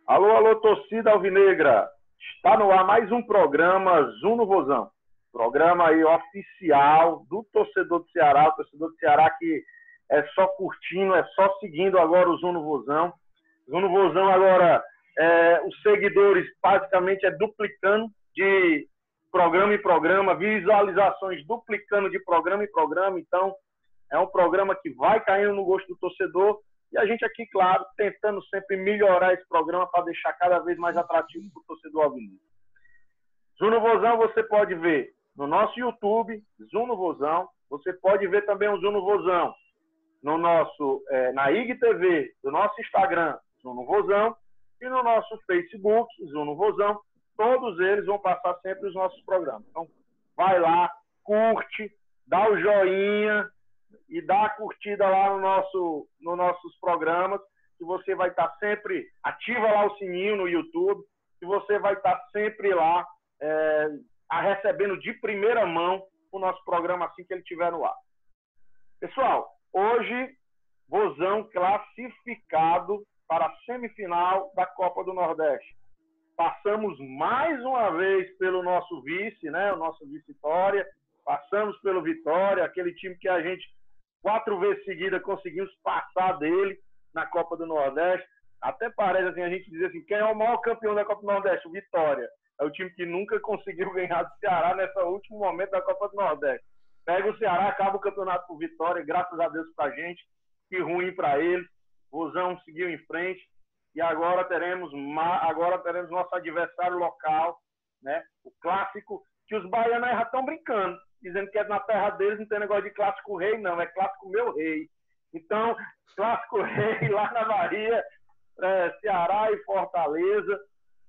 Alô, alô, torcida alvinegra. Está no ar mais um programa Zuno Vozão. Programa aí oficial do torcedor do Ceará. O torcedor do Ceará que é só curtindo, é só seguindo agora o Zuno Vozão. Zuno Vozão agora, os seguidores basicamente duplicando de programa em programa, visualizações duplicando de programa em programa. Então, é um programa que vai caindo no gosto do torcedor. E a gente aqui, claro, tentando sempre melhorar esse programa para deixar cada vez mais atrativo para o torcedor alvinegro. Zuno Vozão você pode ver no nosso YouTube, Zuno Vozão. Você pode ver também o Zuno Vozão no nosso, na IGTV, do nosso Instagram, Zuno Vozão, e no nosso Facebook, Zuno Vozão. Todos eles vão passar sempre os nossos programas. Então, vai lá, curte, dá o joinha e dá a curtida lá nos nossos programas, que você vai estar sempre, ativa lá o sininho no YouTube, que você vai estar sempre lá recebendo de primeira mão o nosso programa assim que ele estiver no ar. Pessoal, hoje, Vozão classificado para a semifinal da Copa do Nordeste. Passamos mais uma vez pelo nosso vice, né? O nosso vice-Vitória. Passamos pelo Vitória, aquele time que a gente 4 vezes seguidas conseguimos passar dele na Copa do Nordeste. Até parece assim, a gente dizer assim, quem é o maior campeão da Copa do Nordeste? O Vitória. É o time que nunca conseguiu ganhar do Ceará nesse último momento da Copa do Nordeste. Pega o Ceará, acaba o campeonato por Vitória, graças a Deus pra gente, que ruim pra eles. Vozão seguiu em frente e agora teremos nosso adversário local, né? O clássico, que os baianos já estão brincando, dizendo que é na terra deles, não tem negócio de clássico rei, não, é clássico meu rei. Então, clássico rei lá na Bahia, Ceará e Fortaleza.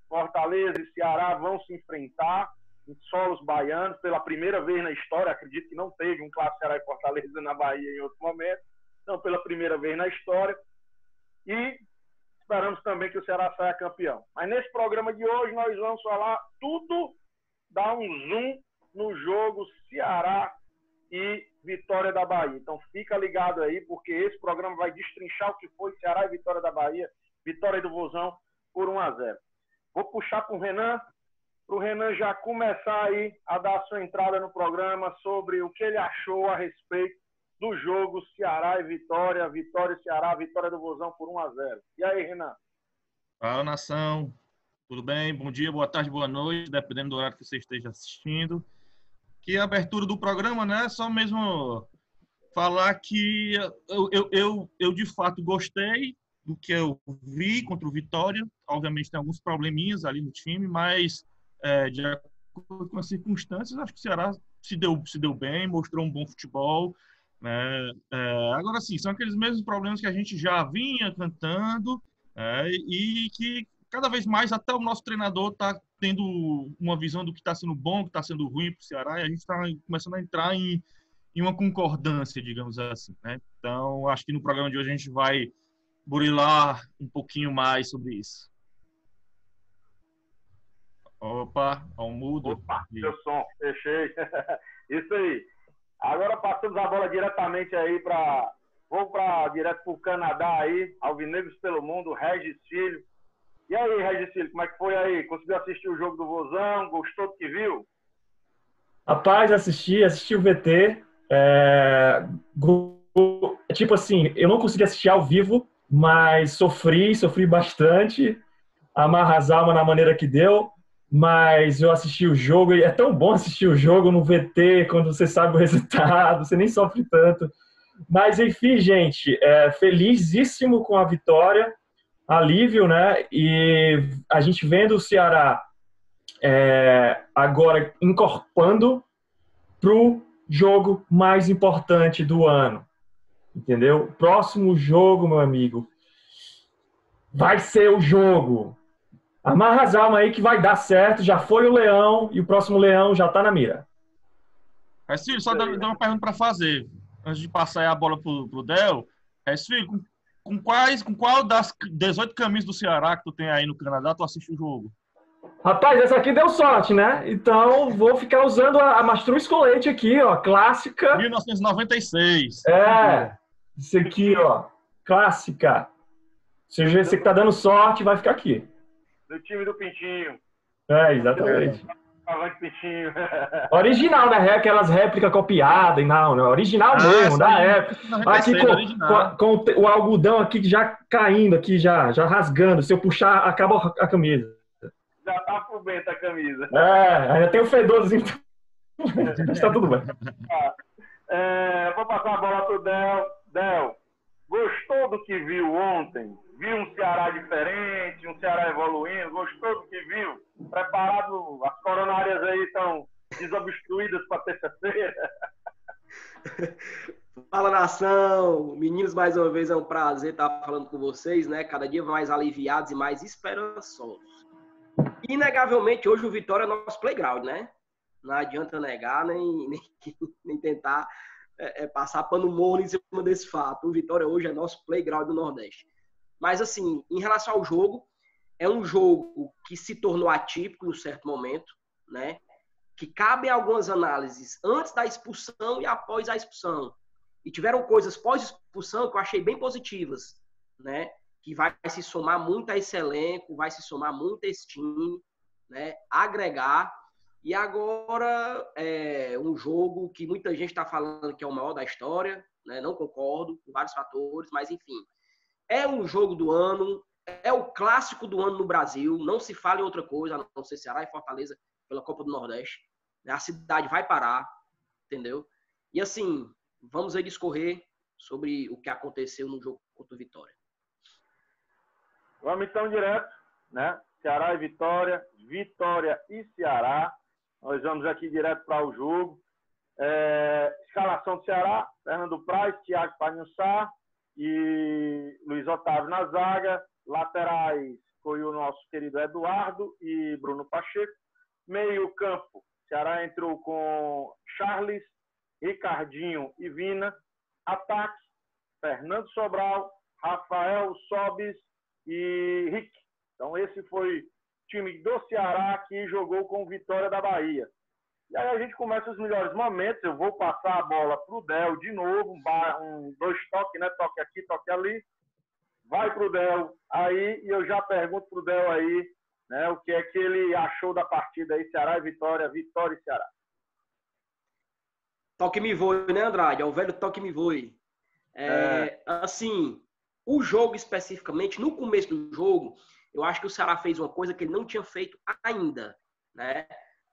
Fortaleza e Ceará vão se enfrentar em solos baianos pela primeira vez na história. Acredito que não teve um clássico Ceará e Fortaleza na Bahia em outro momento. Então, pela primeira vez na história. E esperamos também que o Ceará saia campeão. Mas nesse programa de hoje nós vamos falar tudo, dar um zoom no jogo Ceará e Vitória da Bahia. Então fica ligado aí, porque esse programa vai destrinchar o que foi Ceará e Vitória da Bahia, vitória do Vozão por 1-0. Vou puxar para o Renan já começar aí a dar a sua entrada no programa sobre o que ele achou a respeito do jogo Ceará e Vitória, Vitória e Ceará, vitória do Vozão por 1-0. E aí, Renan? Fala, nação. Tudo bem? Bom dia, boa tarde, boa noite, dependendo do horário que você esteja assistindo. Que a abertura do programa, né? Só mesmo falar que eu de fato gostei do que eu vi contra o Vitória. Obviamente tem alguns probleminhas ali no time, mas de acordo com as circunstâncias, acho que o Ceará se deu bem, mostrou um bom futebol, né? Agora sim, são aqueles mesmos problemas que a gente já vinha cantando, e que cada vez mais até o nosso treinador está tendo uma visão do que está sendo bom, o que está sendo ruim para o Ceará, e a gente está começando a entrar em uma concordância, digamos assim, né? Então, acho que no programa de hoje a gente vai burilar um pouquinho mais sobre isso. Opa, ao mudo. Opa, seu som, fechei. Isso aí. Agora passamos a bola diretamente aí direto para o Canadá aí, Alvinegros pelo Mundo, Regis Filho. E aí, Regis Filho, como é que foi aí? Conseguiu assistir o jogo do Vozão? Gostou do que viu? Rapaz, assisti o VT. Tipo assim, eu não consegui assistir ao vivo, mas sofri bastante. Amarra as almas na maneira que deu. Mas eu assisti o jogo, e é tão bom assistir o jogo no VT, quando você sabe o resultado, você nem sofre tanto. Mas, enfim, gente, felizíssimo com a vitória, alívio, né? E a gente vendo o Ceará agora incorporando para o jogo mais importante do ano, entendeu? Próximo jogo, meu amigo, vai ser o jogo. Amarra as almas aí que vai dar certo. Já foi o Leão e o próximo Leão já tá na mira. Filho, só dá uma pergunta para fazer antes de passar a bola pro Del. Filho, com qual das 18 camisas do Ceará que tu tem aí no Canadá tu assiste o jogo? Rapaz, essa aqui deu sorte, né? Então vou ficar usando a Mastruz Colete aqui, ó, clássica. 1996. Isso aqui, ó, clássica. Seja você que tá dando sorte, vai ficar aqui. Do time do Pintinho. Exatamente. Pintinho. Original, né? Aquelas réplicas copiadas, não, original mesmo, da época. Aqui com o algodão aqui já caindo, aqui já rasgando. Se eu puxar, acaba a camisa. Já tá por dentro a camisa. Ainda tem o fedorzinho. Está tudo bem. Vou passar a bola pro Del. Del, gostou do que viu ontem? Viu um Ceará diferente, um Ceará evoluindo? Gostou do que viu? Preparado? As coronárias aí estão desobstruídas para terça-feira? Fala, nação! Meninos, mais uma vez é um prazer estar falando com vocês, né? Cada dia mais aliviados e mais esperançosos. Inegavelmente, hoje o Vitória é nosso playground, né? Não adianta negar, nem tentar passar pano morno em cima desse fato. O Vitória hoje é nosso playground do Nordeste. Mas, assim, em relação ao jogo, é um jogo que se tornou atípico em um certo momento, né? Que cabem algumas análises antes da expulsão e após a expulsão. E tiveram coisas pós-expulsão que eu achei bem positivas, né? Que vai se somar muito a esse elenco, vai se somar muito a esse time, né? Agregar. E agora é um jogo que muita gente está falando que é o maior da história, né? Não concordo, por vários fatores, mas enfim. É um jogo do ano, é o clássico do ano no Brasil, não se fala em outra coisa, a não ser Ceará e Fortaleza pela Copa do Nordeste. A cidade vai parar, entendeu? E assim, vamos aí discorrer sobre o que aconteceu no jogo contra o Vitória. Vamos então direto, né? Ceará e Vitória, Vitória e Ceará. Nós vamos aqui direto para o jogo. Escalação do Ceará: Fernando Praz, Thiago Pagnusá e Luiz Otávio na zaga. Laterais foi o nosso querido Eduardo e Bruno Pacheco. Meio campo, Ceará entrou com Charles, Ricardinho e Vina. Ataque, Fernando Sobral, Rafael Sobis e Rick. Então esse foi o time do Ceará que jogou com Vitória da Bahia. E aí a gente começa os melhores momentos. Eu vou passar a bola para o Del de novo, dois toques, né? Toque aqui, toque ali. Vai para o Del aí e eu já pergunto para o Del aí, né? O que é que ele achou da partida aí, Ceará e Vitória, Vitória e Ceará. Toque me voe, né, Andrade? É o velho toque me voe. Assim, o jogo especificamente, no começo do jogo, eu acho que o Ceará fez uma coisa que ele não tinha feito ainda, né?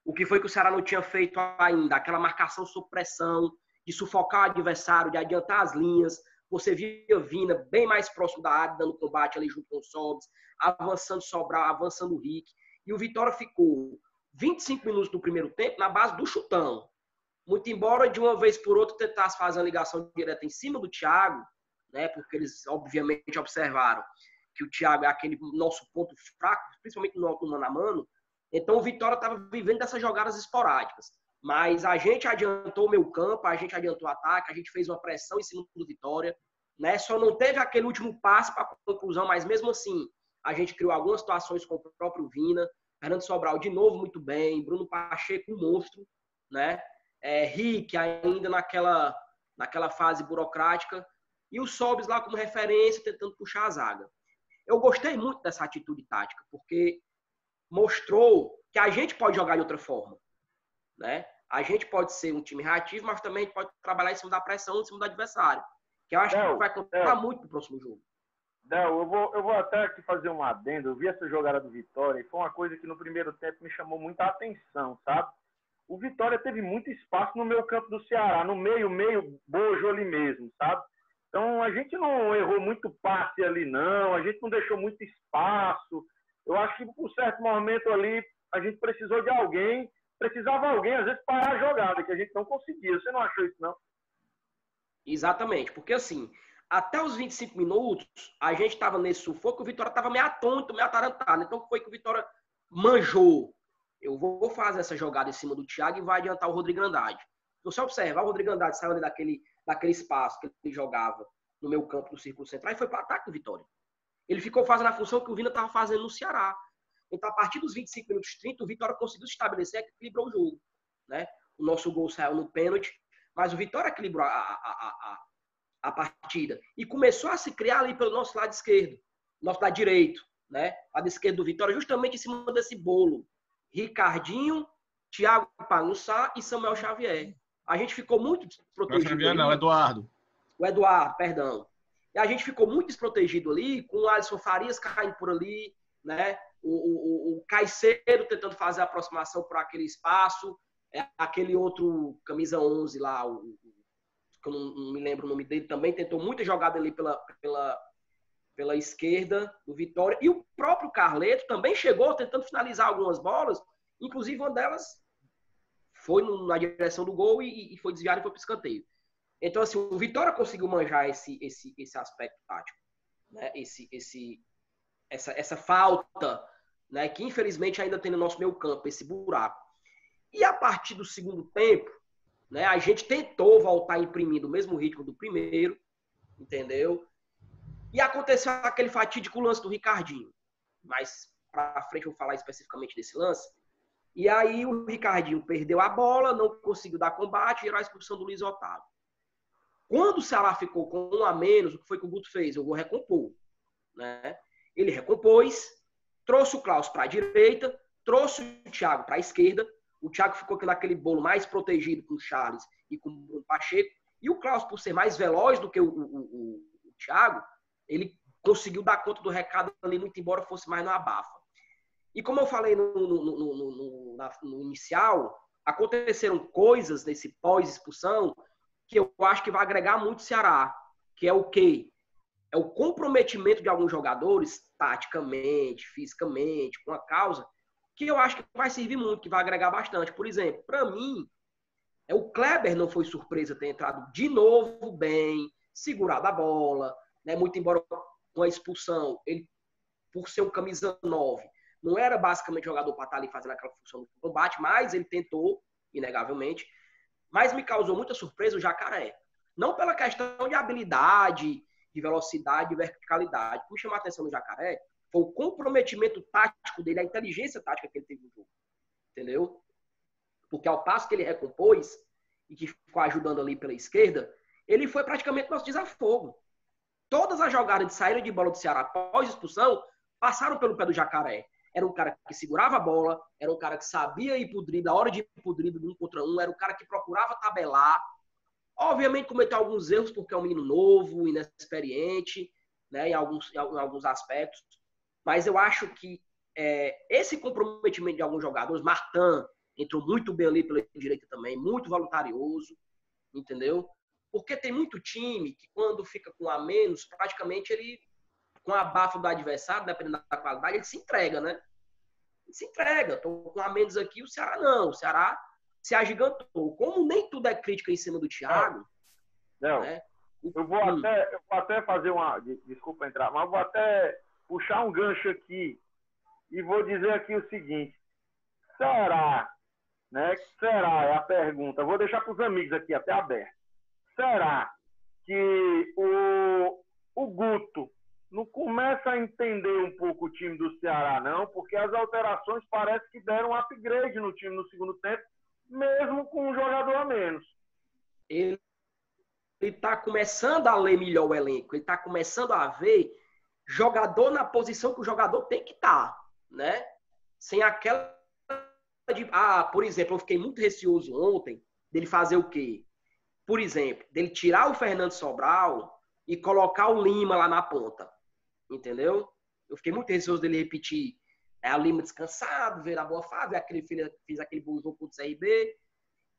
O que foi que o Ceará não tinha feito ainda? Aquela marcação sob pressão, de sufocar o adversário, de adiantar as linhas. Você via Vina bem mais próximo da área, dando combate ali junto com o Sobis, avançando Sobral, avançando o Rick. E o Vitória ficou 25 minutos do primeiro tempo na base do chutão. Muito embora de uma vez por outra tentasse fazer uma ligação direta em cima do Thiago, né? Porque eles obviamente observaram que o Thiago é aquele nosso ponto fraco, principalmente no mano a mano. Então o Vitória estava vivendo dessas jogadas esporádicas. Mas a gente adiantou o meio campo, a gente adiantou o ataque, a gente fez uma pressão em cima do Vitória, né? Só não teve aquele último passe para a conclusão, mas mesmo assim a gente criou algumas situações com o próprio Vina, Fernando Sobral de novo muito bem, Bruno Pacheco um monstro, né? Rick ainda naquela fase burocrática e o Sobis lá como referência tentando puxar a zaga. Eu gostei muito dessa atitude tática, porque mostrou que a gente pode jogar de outra forma, né? A gente pode ser um time reativo, mas também a gente pode trabalhar em cima da pressão, em cima do adversário, que eu acho que vai contar muito no próximo jogo. Del, eu vou até aqui fazer um adendo. Eu vi essa jogada do Vitória e foi uma coisa que no primeiro tempo me chamou muita atenção, sabe? O Vitória teve muito espaço no meio campo do Ceará, no meio bojo ali mesmo, sabe? Então a gente não errou muito passe ali não, a gente não deixou muito espaço. Eu acho que por certo momento ali a gente precisava de alguém às vezes parar a jogada, que a gente não conseguia. Você não achou isso não? Exatamente, porque assim, até os 25 minutos a gente estava nesse sufoco, o Vitória estava meio atônito, meio atarantado. Então foi que o Vitória manjou. Eu vou fazer essa jogada em cima do Thiago e vai adiantar o Rodrigo Andrade. Se você observar, o Rodrigo Andrade saiu daquele espaço que ele jogava no meio campo do círculo central e foi para o ataque do Vitória. Ele ficou fazendo a função que o Vina estava fazendo no Ceará. Então, a partir dos 25 minutos 30, o Vitória conseguiu se estabelecer e equilibrou o jogo, né? O nosso gol saiu no pênalti, mas o Vitória equilibrou a partida. E começou a se criar ali pelo nosso lado esquerdo, nosso lado direito, né? Lado esquerdo do Vitória, justamente em cima desse bolo. Ricardinho, Thiago Panussá e Samuel Xavier. A gente ficou muito desprotegido. Xavier ali. não, Eduardo. O Eduardo, perdão. E a gente ficou muito desprotegido ali, com o Alisson Farias caindo por ali, né? O Caicedo tentando fazer a aproximação por aquele espaço, aquele outro camisa 11 lá, que eu não me lembro o nome dele, também tentou muita jogada ali pela esquerda do Vitória. E o próprio Carleto também chegou tentando finalizar algumas bolas, inclusive uma delas foi na direção do gol e foi desviada e foi para o escanteio. Então, assim, o Vitória conseguiu manjar esse aspecto tático, né? Essa falta, né? Que infelizmente ainda tem no nosso meio campo, esse buraco. E a partir do segundo tempo, né? A gente tentou voltar imprimindo o mesmo ritmo do primeiro, entendeu? E aconteceu aquele fatídico lance do Ricardinho. Mas para frente eu vou falar especificamente desse lance. E aí o Ricardinho perdeu a bola, não conseguiu dar combate, gerou a expulsão do Luiz Otávio. Quando o Ceará ficou com 1 a menos, o que foi que o Guto fez? Eu vou recompor, né? Ele recompôs, trouxe o Klaus para a direita, trouxe o Thiago para a esquerda. O Thiago ficou naquele bolo mais protegido com o Charles e com o Pacheco. E o Klaus, por ser mais veloz do que o Thiago, ele conseguiu dar conta do recado ali, muito embora fosse mais no abafa. E como eu falei no inicial, aconteceram coisas nesse pós-expulsão que eu acho que vai agregar muito o Ceará, que é o quê? É o comprometimento de alguns jogadores, taticamente, fisicamente, com a causa, que eu acho que vai servir muito, que vai agregar bastante. Por exemplo, para mim, o Kleber não foi surpresa ter entrado de novo bem, segurado a bola, né? Muito embora com a expulsão, ele, por ser um camisa 9, não era basicamente jogador para estar ali fazendo aquela função do combate, mas ele tentou, inegavelmente. Mas me causou muita surpresa o Jacaré. Não pela questão de habilidade, de velocidade, de verticalidade. O que me chamou a atenção no Jacaré foi o comprometimento tático dele, a inteligência tática que ele teve no jogo. Entendeu? Porque ao passo que ele recompôs e que ficou ajudando ali pela esquerda, ele foi praticamente nosso desafogo. Todas as jogadas de saída de bola do Ceará após expulsão passaram pelo pé do Jacaré. Era um cara que segurava a bola, era um cara que sabia ir pro drible, a hora de ir pro drible de 1 contra 1, era um cara que procurava tabelar. Obviamente cometeu alguns erros porque é um menino novo, inexperiente, né, em alguns aspectos. Mas eu acho que esse comprometimento de alguns jogadores, Martin entrou muito bem ali pela direita também, muito voluntarioso, entendeu? Porque tem muito time que quando fica com a menos, praticamente ele, com a abafa do adversário, dependendo da qualidade, ele se entrega, né? Ele se entrega. Tô com a menos aqui, o Ceará não. O Ceará se agigantou. Como nem tudo é crítica em cima do Thiago... Não, né? eu vou até fazer uma... Desculpa entrar, mas eu vou até puxar um gancho aqui e vou dizer aqui o seguinte. Será, né? Será é a pergunta. Vou deixar para os amigos aqui até aberto. Será que o Guto não começa a entender um pouco o time do Ceará, não? Porque as alterações parece que deram um upgrade no time no segundo tempo, mesmo com um jogador a menos. Ele está começando a ler melhor o elenco. Ele está começando a ver jogador na posição que o jogador tem que estar, né? Sem aquela de... por exemplo, eu fiquei muito receoso ontem dele fazer o quê? Por exemplo, dele tirar o Fernando Sobral e colocar o Lima lá na ponta. Entendeu? Eu fiquei muito receoso dele repetir o Lima descansado, ver a boa fase, fiz aquele bom jogo contra o CRB.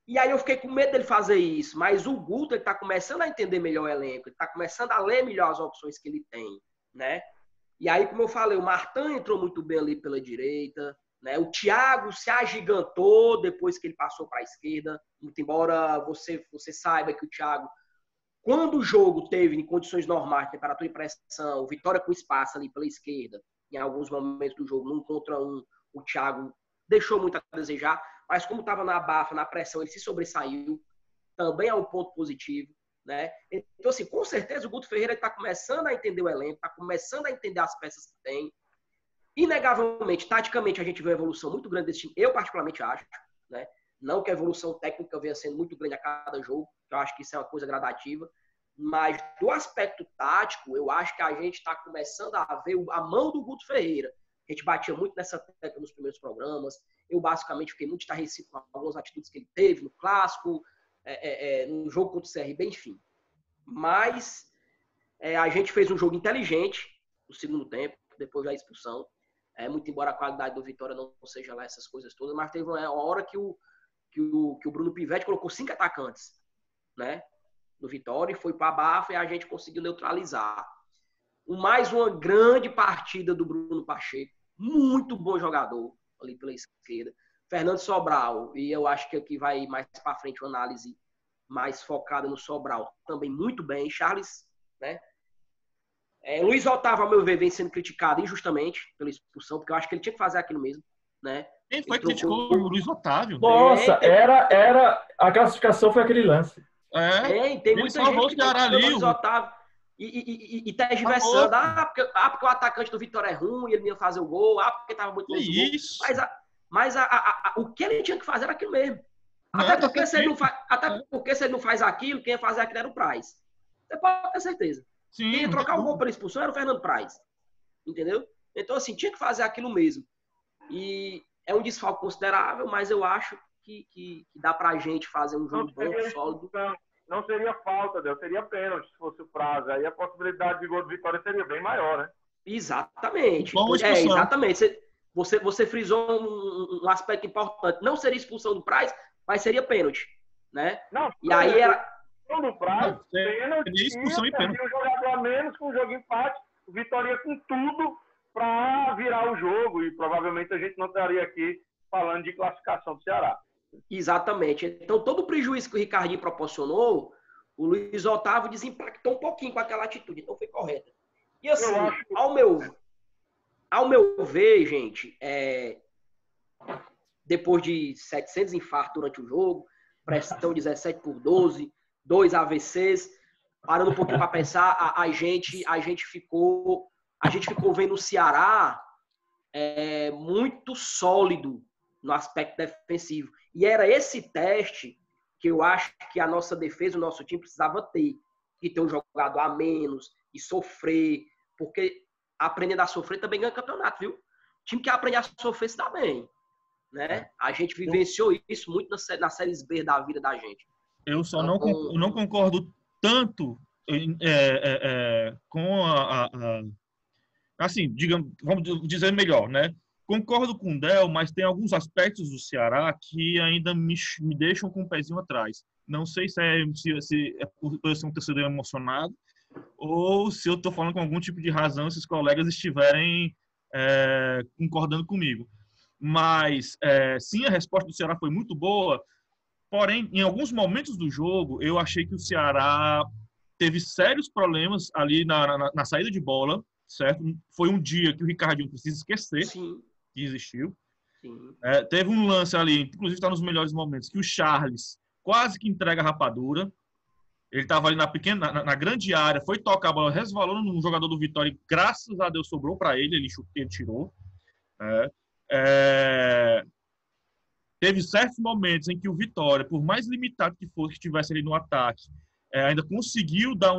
E aí eu fiquei com medo dele fazer isso. Mas o Guto, ele tá começando a entender melhor o elenco, ele tá começando a ler melhor as opções que ele tem, né? E aí, como eu falei, o Martin entrou muito bem ali pela direita, né? O Thiago se agigantou depois que ele passou para a esquerda, muito embora você saiba que o Thiago, quando o jogo teve em condições normais, temperatura e pressão, vitória com espaço ali pela esquerda, em alguns momentos do jogo, 1 contra 1, o Thiago deixou muito a desejar, mas como estava na abafa, na pressão, ele se sobressaiu, também é um ponto positivo, né? Então, assim, com certeza o Guto Ferreira está começando a entender o elenco, está começando a entender as peças que tem. Inegavelmente, taticamente, a gente vê uma evolução muito grande desse time, eu particularmente acho, né? Não que a evolução técnica venha sendo muito grande a cada jogo, eu acho que isso é uma coisa gradativa, Mas do aspecto tático, eu acho que a gente está começando a ver a mão do Guto Ferreira. A gente batia muito nessa tecla nos primeiros programas. Eu, basicamente, fiquei muito estarrecido com algumas atitudes que ele teve no Clássico, no jogo contra o CRB, enfim. Mas a gente fez um jogo inteligente no segundo tempo, depois da expulsão. Muito embora a qualidade do Vitória não seja lá essas coisas todas, mas teve uma hora que o Bruno Pivetti colocou 5 atacantes, né, no Vitória, e foi para a Bafa e a gente conseguiu neutralizar. Mais uma grande partida do Bruno Pacheco, muito bom jogador ali pela esquerda. Fernando Sobral, e eu acho que aqui vai mais para frente uma análise mais focada no Sobral, também muito bem. Charles, né? Luiz Otávio, ao meu ver, vem sendo criticado injustamente pela expulsão, porque eu acho que ele tinha que fazer aquilo mesmo, né? Quem foi que criticou o Luiz Otávio? Nossa, era a classificação foi aquele lance. Tem muita gente que criticou o Luiz Otávio e tergiversando. Porque o atacante do Vitória é ruim, ele não ia fazer o gol, porque estava muito longe do gol. Mas o que ele tinha que fazer era aquilo mesmo. Até porque se ele não faz aquilo, quem ia fazer aquilo era o Praz. Você pode ter certeza. Sim, quem ia trocar o gol pela expulsão era o Fernando Praz. Entendeu? Então, assim, tinha que fazer aquilo mesmo. E é um desfalque considerável, mas eu acho que dá pra gente fazer um jogo bom, sólido. Não seria falta, seria pênalti se fosse o Praz. Aí a possibilidade de gol de Vitória seria bem maior, né? Exatamente. Exatamente. Você frisou um aspecto importante. Não seria expulsão do Praz, mas seria pênalti, né? Não, e aí era... do Praz, pênalti, expulsão e pênalti. Um jogador a menos com um jogo empate, o Vitória com tudo para virar o jogo, e provavelmente a gente não estaria aqui falando de classificação do Ceará. Exatamente. Então, todo o prejuízo que o Ricardinho proporcionou, o Luiz Otávio desimpactou um pouquinho com aquela atitude. Então, foi correta. E assim, ao meu ver, gente, depois de 700 infartos durante o jogo, pressão 17/12, 2 AVCs, parando um pouquinho para pensar, a gente ficou vendo o Ceará muito sólido no aspecto defensivo. E era esse teste que eu acho que a nossa defesa, o nosso time precisava ter. E ter um jogador a menos, e sofrer, porque aprendendo a sofrer também ganha campeonato, viu? Time que aprende a sofrer se dá bem, né? A gente vivenciou isso muito nas séries B da vida da gente. Eu só não concordo tanto com assim, digamos, vamos dizer melhor, né? Concordo com o Del, mas tem alguns aspectos do Ceará que ainda me deixam com o pezinho atrás. Não sei se é por eu ser um torcedor emocionado ou se eu estou falando com algum tipo de razão, se os colegas estiverem concordando comigo. Mas, sim, a resposta do Ceará foi muito boa, porém, em alguns momentos do jogo, eu achei que o Ceará teve sérios problemas ali na saída de bola, certo? Foi um dia que o Ricardinho precisa esquecer. Sim. Que existiu. Sim. Teve um lance ali, inclusive está nos melhores momentos, que o Charles quase que entrega a rapadura. Ele estava ali na grande área, foi tocar a bola, resvalou no jogador do Vitória e graças a Deus sobrou para ele, ele tirou. Teve certos momentos em que o Vitória, por mais limitado que fosse, que estivesse ali no ataque, ainda conseguiu dar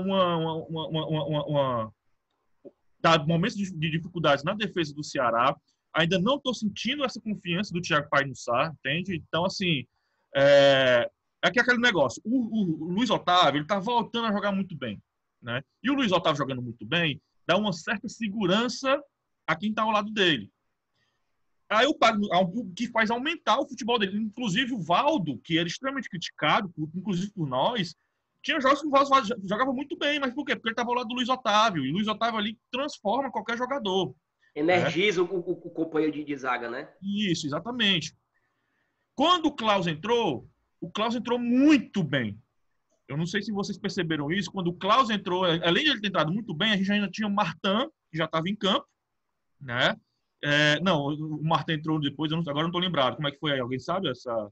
dar momentos de dificuldades na defesa do Ceará. Ainda não estou sentindo essa confiança do Thiago Painussá, entende? Então, assim, aqui é aquele negócio. O Luiz Otávio, ele está voltando a jogar muito bem, né? E o Luiz Otávio jogando muito bem dá uma certa segurança a quem está ao lado dele. Aí o que faz aumentar o futebol dele. Inclusive o Valdo, que era extremamente criticado, inclusive por nós, tinha jogos que o Valdo jogava muito bem. Mas por quê? Porque ele estava ao lado do Luiz Otávio. E o Luiz Otávio ali transforma qualquer jogador. Energiza o companheiro de zaga, né? Isso, exatamente. Quando o Klaus entrou muito bem. Eu não sei se vocês perceberam isso. Quando o Klaus entrou, além de ele ter entrado muito bem, a gente ainda tinha o Martin, que já estava em campo, né? Não, o Martin entrou depois, agora não estou lembrado. Como é que foi aí? Alguém sabe essa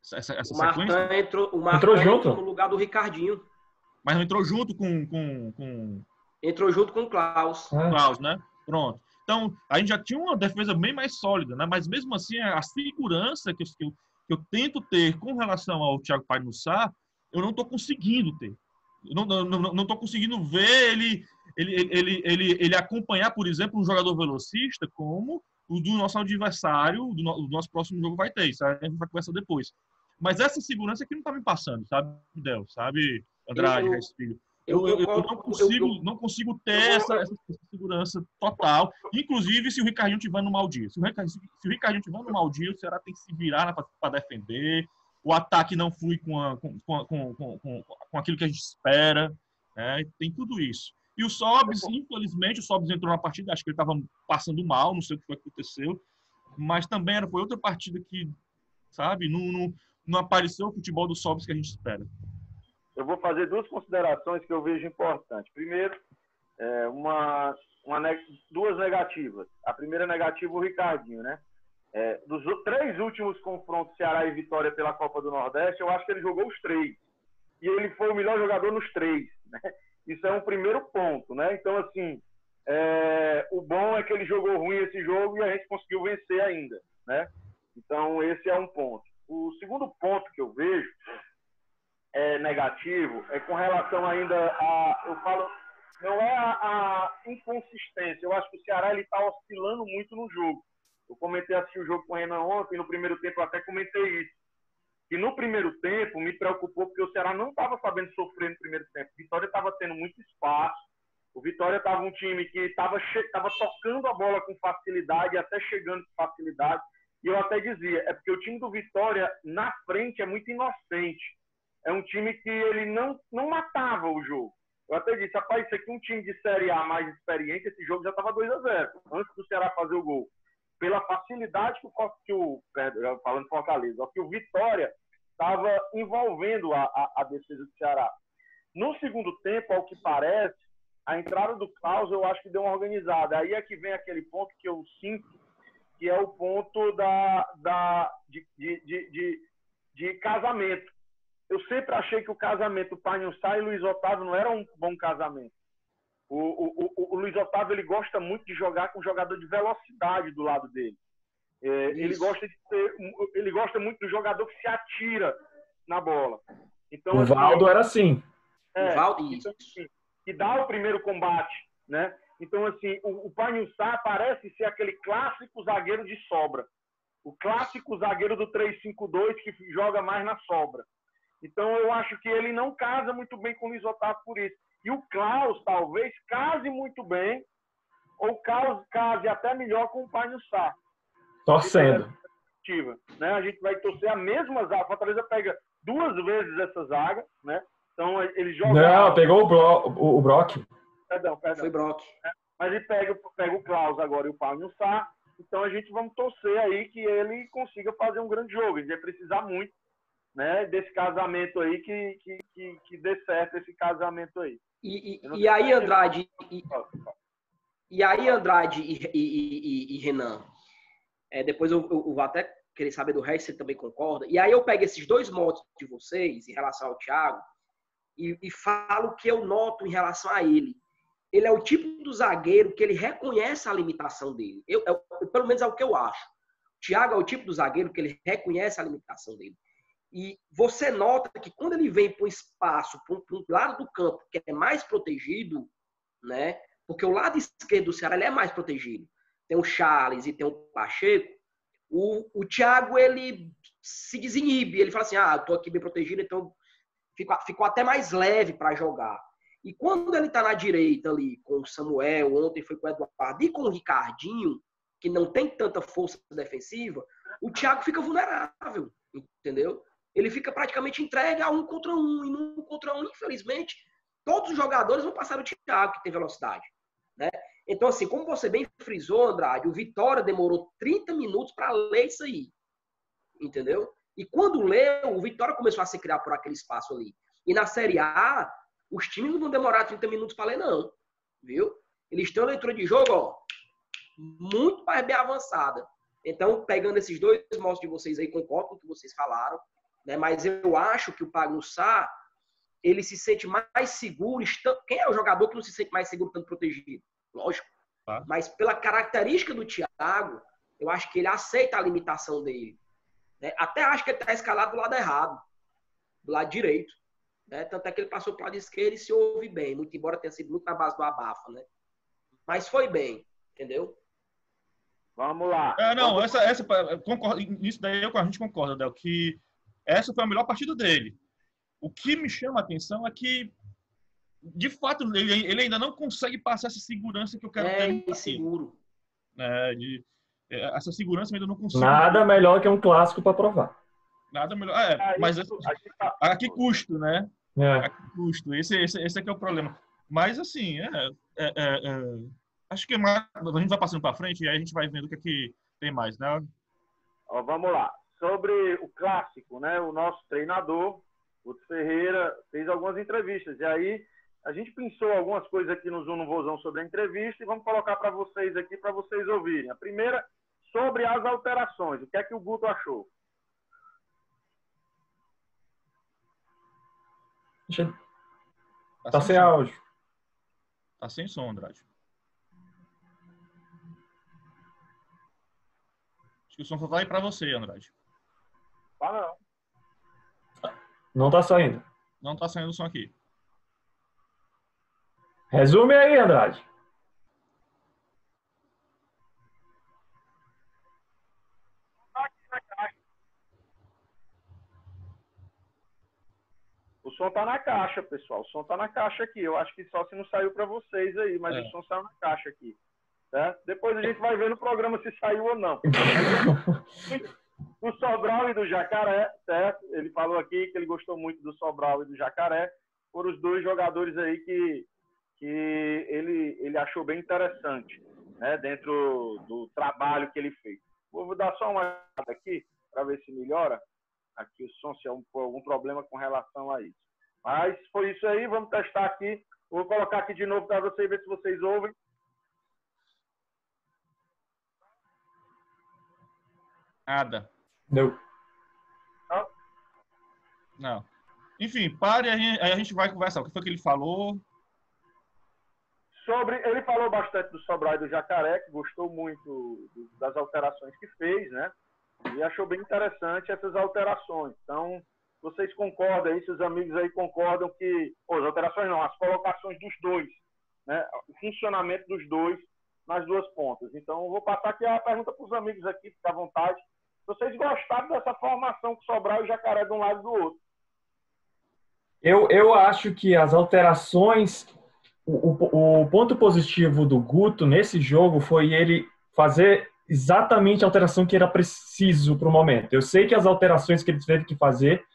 sequência? O Martin entrou no lugar do Ricardinho. Mas não entrou junto com... Entrou junto com o Klaus. Klaus, né? Pronto. Então, a gente já tinha uma defesa bem mais sólida, né? Mas mesmo assim, a segurança que eu tento ter com relação ao Thiago Painussá, eu não estou conseguindo ter. não tô conseguindo ver ele acompanhar, por exemplo, um jogador velocista como o do nosso adversário, do nosso próximo jogo vai ter. Isso a gente vai conversar depois. Mas essa segurança aqui não tá me passando, sabe, Del? Sabe, Andrade, Filho? Eu não consigo ter essa segurança total. Inclusive, se o Ricardinho tiver no mau dia. Se o Ricardinho tiver no mau dia, o Ceará tem que se virar para defender. O ataque não flui com aquilo que a gente espera. Né? Tem tudo isso. E o Sobs, infelizmente, o Sobs entrou na partida. Acho que ele estava passando mal, não sei o que foi que aconteceu. Mas também foi outra partida que, sabe, não apareceu o futebol do Sobs que a gente espera. Eu vou fazer duas considerações que eu vejo importantes. Primeiro, duas negativas. A primeira negativa, o Ricardinho, né? Dos 3 últimos confrontos, Ceará e Vitória pela Copa do Nordeste, eu acho que ele jogou os 3. E ele foi o melhor jogador nos 3. Né? Isso é um primeiro ponto, né? Então, assim, o bom é que ele jogou ruim esse jogo e a gente conseguiu vencer ainda, né? Então, esse é um ponto. O segundo ponto que eu vejo negativo é com relação ainda não é a inconsistência. Eu acho que o Ceará está oscilando muito no jogo. Eu assistir o jogo com o Renan ontem, no primeiro tempo eu até comentei isso. E no primeiro tempo me preocupou porque o Ceará não estava sabendo sofrer no primeiro tempo. O Vitória estava tendo muito espaço. O Vitória estava um time que estava tocando a bola com facilidade, até chegando com facilidade. E eu até dizia, é porque o time do Vitória na frente é muito inocente. É um time que ele não matava o jogo. Eu até disse, rapaz, isso aqui é um time de Série A mais experiente, esse jogo já estava 2-0, antes do Ceará fazer o gol. Pela facilidade falando Fortaleza, que o Vitória estava envolvendo a defesa do Ceará. No segundo tempo, ao que parece, a entrada do Klaus eu acho que deu uma organizada. Aí é que vem aquele ponto que eu sinto, que é o ponto de casamento. Eu sempre achei que o casamento Pagnuzá e Luiz Otávio não era um bom casamento. O Luiz Otávio ele gosta muito de jogar com um jogador de velocidade do lado dele. Ele gosta muito do jogador que se atira na bola. Então, o Valdo era assim. Então, assim, que dá o primeiro combate, né? Então, assim, o Pagnuzá parece ser aquele clássico zagueiro de sobra. O clássico zagueiro do 3-5-2 que joga mais na sobra. Então, eu acho que ele não casa muito bem com o Luiz Otávio por isso. E o Klaus, talvez, case muito bem, ou case até melhor com o Pagnuzá. Torcendo. Né? A gente vai torcer a mesma zaga. A Fortaleza pega 2 vezes essa zaga, né? Então, ele joga... Não, pegou o Brock. Perdão. Foi Brock. Mas ele pega o Klaus agora e o Pagnuzá. Então, a gente vamos torcer aí que ele consiga fazer um grande jogo. Ele vai precisar muito, né, desse casamento aí, que dê certo esse casamento aí. E aí, Andrade, e Renan, depois eu vou até querer saber do resto, você também concorda. E aí eu pego esses 2 motos de vocês em relação ao Thiago e falo o que eu noto em relação a ele. Ele é o tipo do zagueiro que ele reconhece a limitação dele. Pelo menos é o que eu acho. O Thiago é o tipo do zagueiro que ele reconhece a limitação dele. E você nota que quando ele vem para um espaço, para um lado do campo que é mais protegido, né? Porque o lado esquerdo do Ceará ele é mais protegido. Tem o Charles e tem o Pacheco. O Thiago, ele se desinibe. Ele fala assim, eu tô aqui bem protegido, então ficou até mais leve para jogar. E quando ele tá na direita ali, com o Samuel, ontem foi com o Eduardo e com o Ricardinho, que não tem tanta força defensiva, o Thiago fica vulnerável, entendeu? Ele fica praticamente entregue a 1 contra 1. E no 1 contra 1, infelizmente, todos os jogadores vão passar o Thiago, que tem velocidade. Né? Então, assim, como você bem frisou, Andrade, o Vitória demorou 30 minutos para ler isso aí. Entendeu? E quando leu, o Vitória começou a se criar por aquele espaço ali. E na Série A, os times não vão demorar 30 minutos para ler, não. Viu? Eles têm uma leitura de jogo, muito mais bem avançada. Então, pegando esses 2 modos de vocês aí, concordo com o que vocês falaram. Né? Mas eu acho que o Pagnuzá, ele se sente mais seguro. Quem é o jogador que não se sente mais seguro estando protegido? Lógico. Mas pela característica do Thiago, eu acho que ele aceita a limitação dele. Né? Até acho que ele está escalado do lado errado. Do lado direito. né? Tanto é que ele passou para o lado esquerdo e se ouve bem, muito embora tenha sido muito na base do abafa, né? Mas foi bem, entendeu? Vamos lá. Não, concordo, isso daí a gente concorda, Del, que essa foi a melhor partida dele. O que me chama a atenção é que, de fato, ele ainda não consegue passar essa segurança que eu quero ter. É inseguro. Essa segurança eu ainda não consigo. Nada melhor que um clássico para provar. Nada melhor. Mas a que custo, né? A que custo? Esse é que é o problema. Mas, assim, acho que a gente vai passando para frente e aí a gente vai vendo o que é que tem mais, né? Ó, vamos lá. Sobre o clássico, né? O nosso treinador, Guto Ferreira, fez algumas entrevistas. E aí a gente pensou algumas coisas aqui no Zoom no Vozão sobre a entrevista e vamos colocar para vocês aqui, para vocês ouvirem. A primeira, sobre as alterações. O que é que o Guto achou? Tá sem áudio. Tá sem som, Andrade. Acho que o som só vai para você, Andrade. Ah, não. Não tá saindo. Não tá saindo o som aqui. Resume aí, Andrade. O som tá na caixa, pessoal. O som tá na caixa aqui. Eu acho que só se não saiu para vocês aí, mas o som saiu na caixa aqui. Certo? Depois a gente vai ver no programa se saiu ou não. Do Sobral e do Jacaré, certo? Ele falou aqui que ele gostou muito do Sobral e do Jacaré. Foram os dois jogadores aí que ele achou bem interessante, né? Dentro do trabalho que ele fez. Vou dar só uma olhada aqui para ver se melhora. Aqui o som, se há algum problema com relação a isso. Mas foi isso aí, vamos testar aqui. Vou colocar aqui de novo para vocês ver se vocês ouvem. Nada. Não. Não. Enfim, pare e aí a gente vai conversar. O que foi que ele falou? Ele falou bastante do Sobral e do Jacaré, que gostou muito das alterações que fez, né? E achou bem interessante essas alterações. Então, vocês concordam aí, seus amigos aí concordam que... as alterações não, as colocações dos dois, né? O funcionamento dos dois nas duas pontas. Então, eu vou passar aqui a pergunta para os amigos aqui, fica à vontade. Vocês gostaram dessa formação com Sobral e Jacaré de um lado e do outro? Eu acho que as alterações... O ponto positivo do Guto nesse jogo foi ele fazer exatamente a alteração que era preciso para o momento. Eu sei que as alterações que ele teve que fazer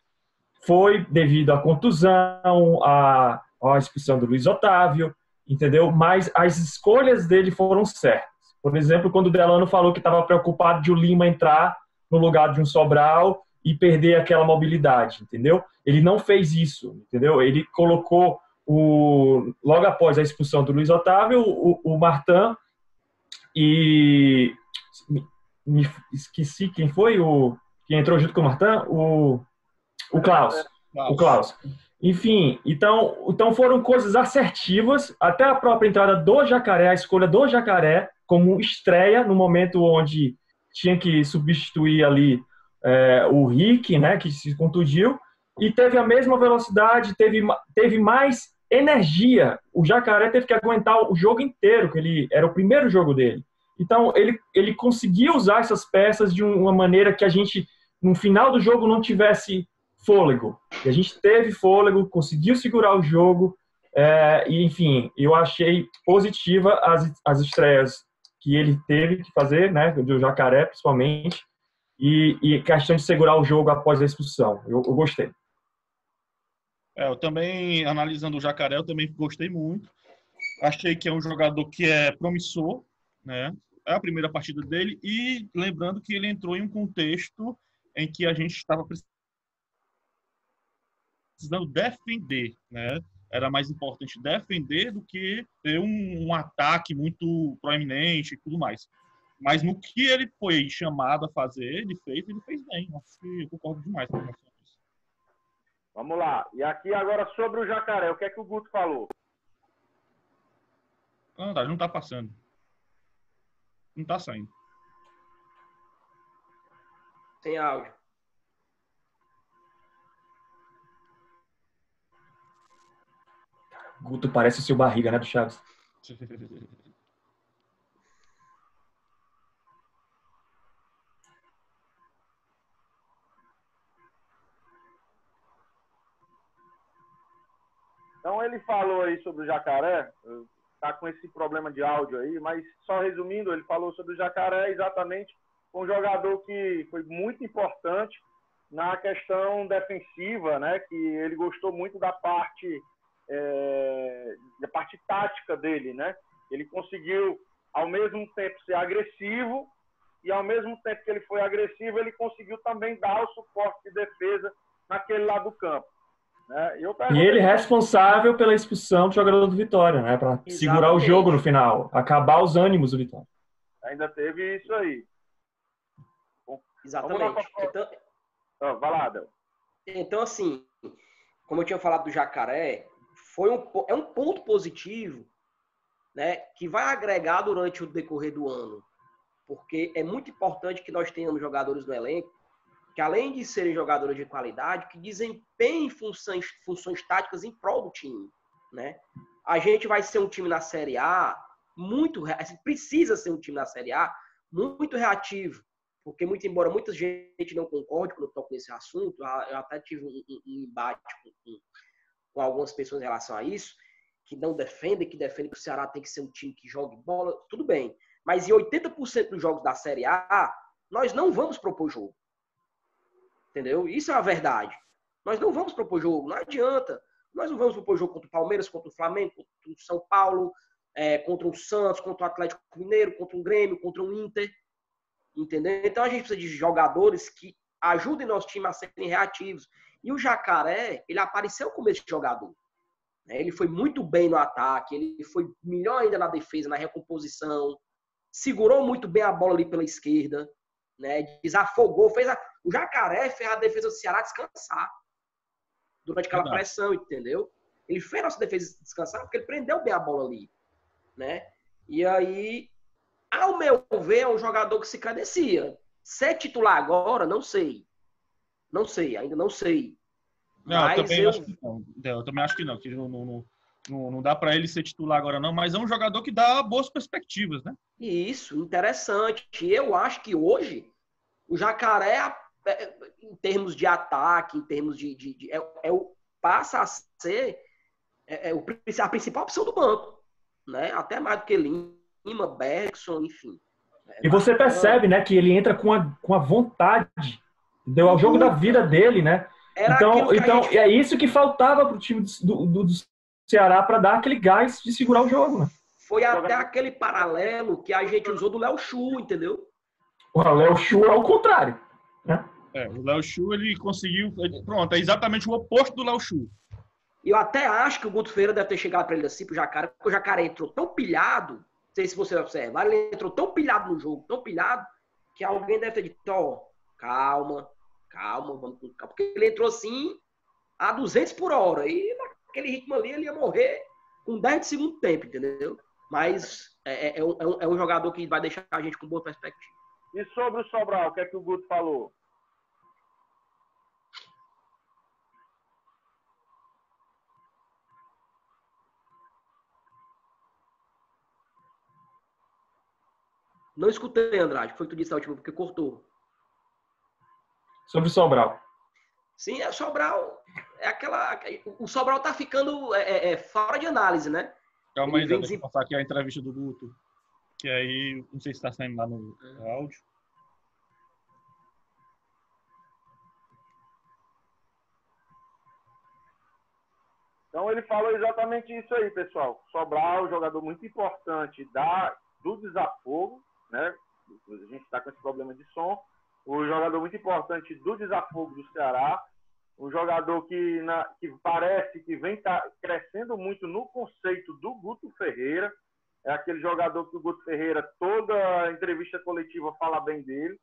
foi devido à contusão, à expulsão do Luiz Otávio, entendeu? Mas as escolhas dele foram certas. Por exemplo, quando o Delano falou que estava preocupado de o Lima entrar no lugar de um Sobral e perder aquela mobilidade, entendeu? Ele não fez isso, entendeu? Ele colocou logo após a expulsão do Luiz Otávio, o Martin e me esqueci quem foi que entrou junto com o Martin, o Klaus. O Klaus. Enfim, então foram coisas assertivas, até a própria entrada do Jacaré, a escolha do Jacaré como estreia no momento onde tinha que substituir ali o Rick, né, que se contundiu, e teve a mesma velocidade, teve mais energia. O Jacaré teve que aguentar o jogo inteiro, que era o primeiro jogo dele. Então, ele conseguiu usar essas peças de uma maneira que a gente, no final do jogo, não tivesse fôlego. E a gente teve fôlego, conseguiu segurar o jogo, e, enfim, eu achei positiva as estreias que ele teve que fazer, né, do Jacaré, principalmente, e questão de segurar o jogo após a expulsão. Eu gostei. Eu também, analisando o Jacaré, eu também gostei muito. Achei que é um jogador que é promissor, né? É a primeira partida dele. E lembrando que ele entrou em um contexto em que a gente estava precisando defender, né? Era mais importante defender do que ter um ataque muito proeminente e tudo mais. Mas no que ele foi chamado a fazer, ele fez bem. Acho que eu concordo demais com isso. Vamos lá. E aqui agora sobre o Jacaré, o que é que o Guto falou? Não está passando. Não está saindo. Sem áudio. Guto parece o seu Barriga, né, do Chaves? Então ele falou aí sobre o Jacaré, tá com esse problema de áudio aí, mas só resumindo, ele falou sobre o Jacaré exatamente um jogador que foi muito importante na questão defensiva, né? Que ele gostou muito da parte tática dele, né? Ele conseguiu ao mesmo tempo ser agressivo e ao mesmo tempo que ele foi agressivo, ele conseguiu também dar o suporte de defesa naquele lado do campo. Né? E ele é responsável pela expulsão do jogador do Vitória, né? Para segurar o jogo no final, acabar os ânimos do Vitória. Ainda teve isso aí. Bom, exatamente. Então, vai lá, Del. Então, assim, como eu tinha falado do Jacaré, é um ponto positivo, né, que vai agregar durante o decorrer do ano. Porque é muito importante que nós tenhamos jogadores no elenco que, além de serem jogadores de qualidade, que desempenhem funções táticas em prol do time, né? A gente vai ser um time na Série A precisa ser um time na Série A muito reativo, porque embora muita gente não concorde quando eu toco nesse assunto, eu até tive um embate com algumas pessoas em relação a isso, que não defendem, que o Ceará tem que ser um time que jogue bola, tudo bem. Mas em 80% dos jogos da Série A, nós não vamos propor jogo. Entendeu? Isso é a verdade. Nós não vamos propor jogo, não adianta. Nós não vamos propor jogo contra o Palmeiras, contra o Flamengo, contra o São Paulo, contra o Santos, contra o Atlético Mineiro, contra o Grêmio, contra o Inter. Entendeu? Então a gente precisa de jogadores que ajudem nosso time a serem reativos. E o Jacaré, ele apareceu como esse jogador. Ele foi muito bem no ataque, ele foi melhor ainda na defesa, na recomposição, segurou muito bem a bola ali pela esquerda, né? Desafogou, o Jacaré fez a defesa do Ceará descansar durante aquela pressão, entendeu? Ele fez a nossa defesa descansar porque ele prendeu bem a bola ali, né? E aí, ao meu ver, é um jogador que se credencia. Ser titular agora, não sei. Ainda não sei. Não, mas eu também acho que não. Que não dá para ele ser titular agora, não. Mas é um jogador que dá boas perspectivas, né? Isso, interessante. Eu acho que hoje o Jacaré, em termos de ataque, em termos passa a ser a principal opção do banco, né? Até mais do que Lima, Bergson, enfim. E você percebe, né, que ele entra com a vontade, deu ao jogo da vida dele, né? Então é isso que faltava para o time do Ceará para dar aquele gás de segurar o jogo, né? Foi até aquele paralelo que a gente usou do Léo Chu, entendeu? O Léo Chu é o contrário, né? O Léo Chu, ele conseguiu... Pronto, é exatamente o oposto do Léo Chu. Eu até acho que o Guto Ferreira deve ter chegado para ele assim, pro Jacaré, porque o Jacaré entrou tão pilhado, não sei se você observar, ele entrou tão pilhado no jogo, tão pilhado, que alguém deve ter dito, calma, vamos com calma. Porque ele entrou assim a 200 por hora. E naquele ritmo ali ele ia morrer com 10 de segundo tempo, entendeu? Mas é um jogador que vai deixar a gente com boa perspectiva. E sobre o Sobral, o que é que o Guto falou? Não escutei, Andrade. Foi o que tu disse na última, porque cortou. Sobre o Sobral. Sim, o Sobral é aquela... O Sobral tá ficando fora de análise, né? Calma aí, deixa eu passar aqui a entrevista do Guto. Que aí, não sei se está saindo lá no áudio. Então ele falou exatamente isso aí, pessoal. Sobral, jogador muito importante do desafogo, né? A gente está com esse problema de som. O jogador muito importante do desafogo do Ceará. Um jogador que parece que vem crescendo muito no conceito do Guto Ferreira. É aquele jogador que o Guto Ferreira, toda entrevista coletiva, fala bem dele.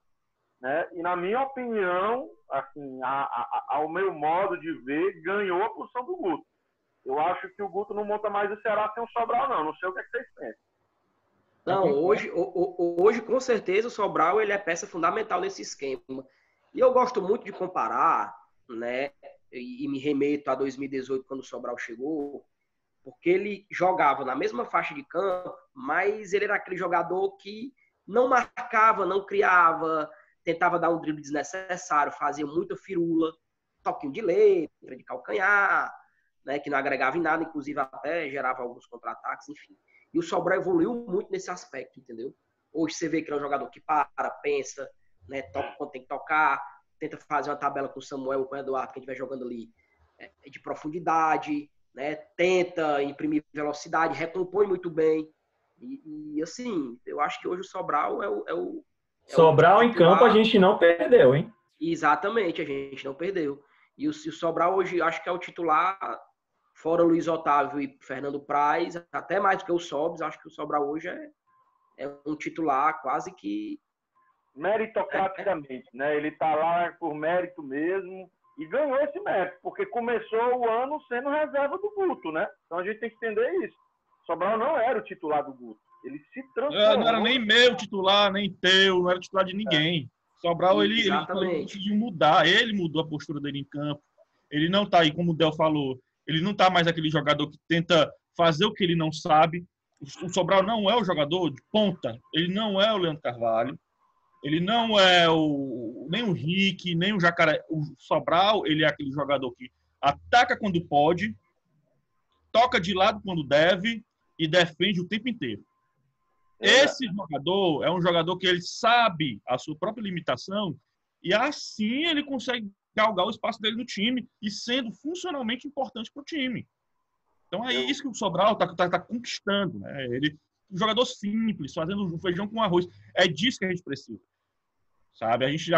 Né? E, na minha opinião, assim, ao meu modo de ver, ganhou a posição do Guto. Eu acho que o Guto não monta mais o Ceará sem o Sobral, não. Não sei o que vocês pensam. Não, hoje, com certeza, o Sobral ele é peça fundamental nesse esquema. E eu gosto muito de comparar, né? E me remeto a 2018, quando o Sobral chegou. porque ele jogava na mesma faixa de campo, mas ele era aquele jogador que não marcava, não criava, tentava dar um drible desnecessário, fazia muita firula, toquinho de letra, de calcanhar, né, que não agregava em nada, inclusive até gerava alguns contra-ataques, enfim. E o Sobral evoluiu muito nesse aspecto, entendeu? Hoje você vê que ele é um jogador que para, pensa, né, toca quando tem que tocar, tenta fazer uma tabela com o Samuel ou com o Eduardo, que a gente vai jogando ali de profundidade, né, tenta imprimir velocidade, recompõe muito bem. E assim, eu acho que hoje o Sobral Sobral em campo a gente não perdeu, hein? Exatamente, a gente não perdeu. E o Sobral hoje acho que é o titular, fora Luiz Otávio e Fernando Praz, até mais do que o Sobs, acho que o Sobral hoje é um titular quase que... Meritocraticamente, né? Ele está lá por mérito mesmo e ganhou esse mérito, porque começou o ano sendo reserva do Guto, né? Então a gente tem que entender isso. Sobral não era o titular do Guto. Ele se transformou. Não era nem meu titular, nem teu, não era titular de ninguém. Sobral, ele conseguiu mudar. Ele mudou a postura dele em campo. Ele não tá aí, como o Del falou, ele não tá mais aquele jogador que tenta fazer o que ele não sabe. O Sobral não é o jogador de ponta. Ele não é o Leandro Carvalho. Ele não é nem o Rick, nem o Jacaré. O Sobral, ele é aquele jogador que ataca quando pode, toca de lado quando deve e defende o tempo inteiro. Esse jogador é um jogador que ele sabe a sua própria limitação e assim ele consegue galgar o espaço dele no time e sendo funcionalmente importante para o time. Então é isso que o Sobral tá conquistando, né? Ele, um jogador simples, fazendo um feijão com arroz. É disso que a gente precisa. Sabe? A gente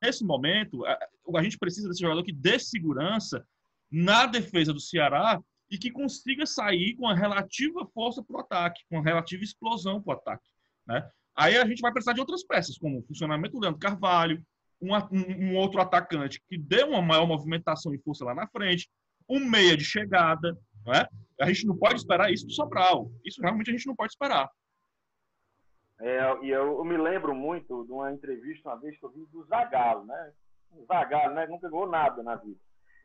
nesse momento, a gente precisa desse jogador que dê segurança na defesa do Ceará e que consiga sair com a relativa força para o ataque, com a relativa explosão para o ataque. Né? Aí a gente vai precisar de outras peças, como o funcionamento do Leandro Carvalho, um outro atacante que dê uma maior movimentação e força lá na frente, um meia de chegada. Né? A gente não pode esperar isso do Sobral. Isso realmente a gente não pode esperar. E eu me lembro muito de uma entrevista uma vez que eu vi do Zagallo, né? O Zagallo, né? Nunca ganhou nada na vida.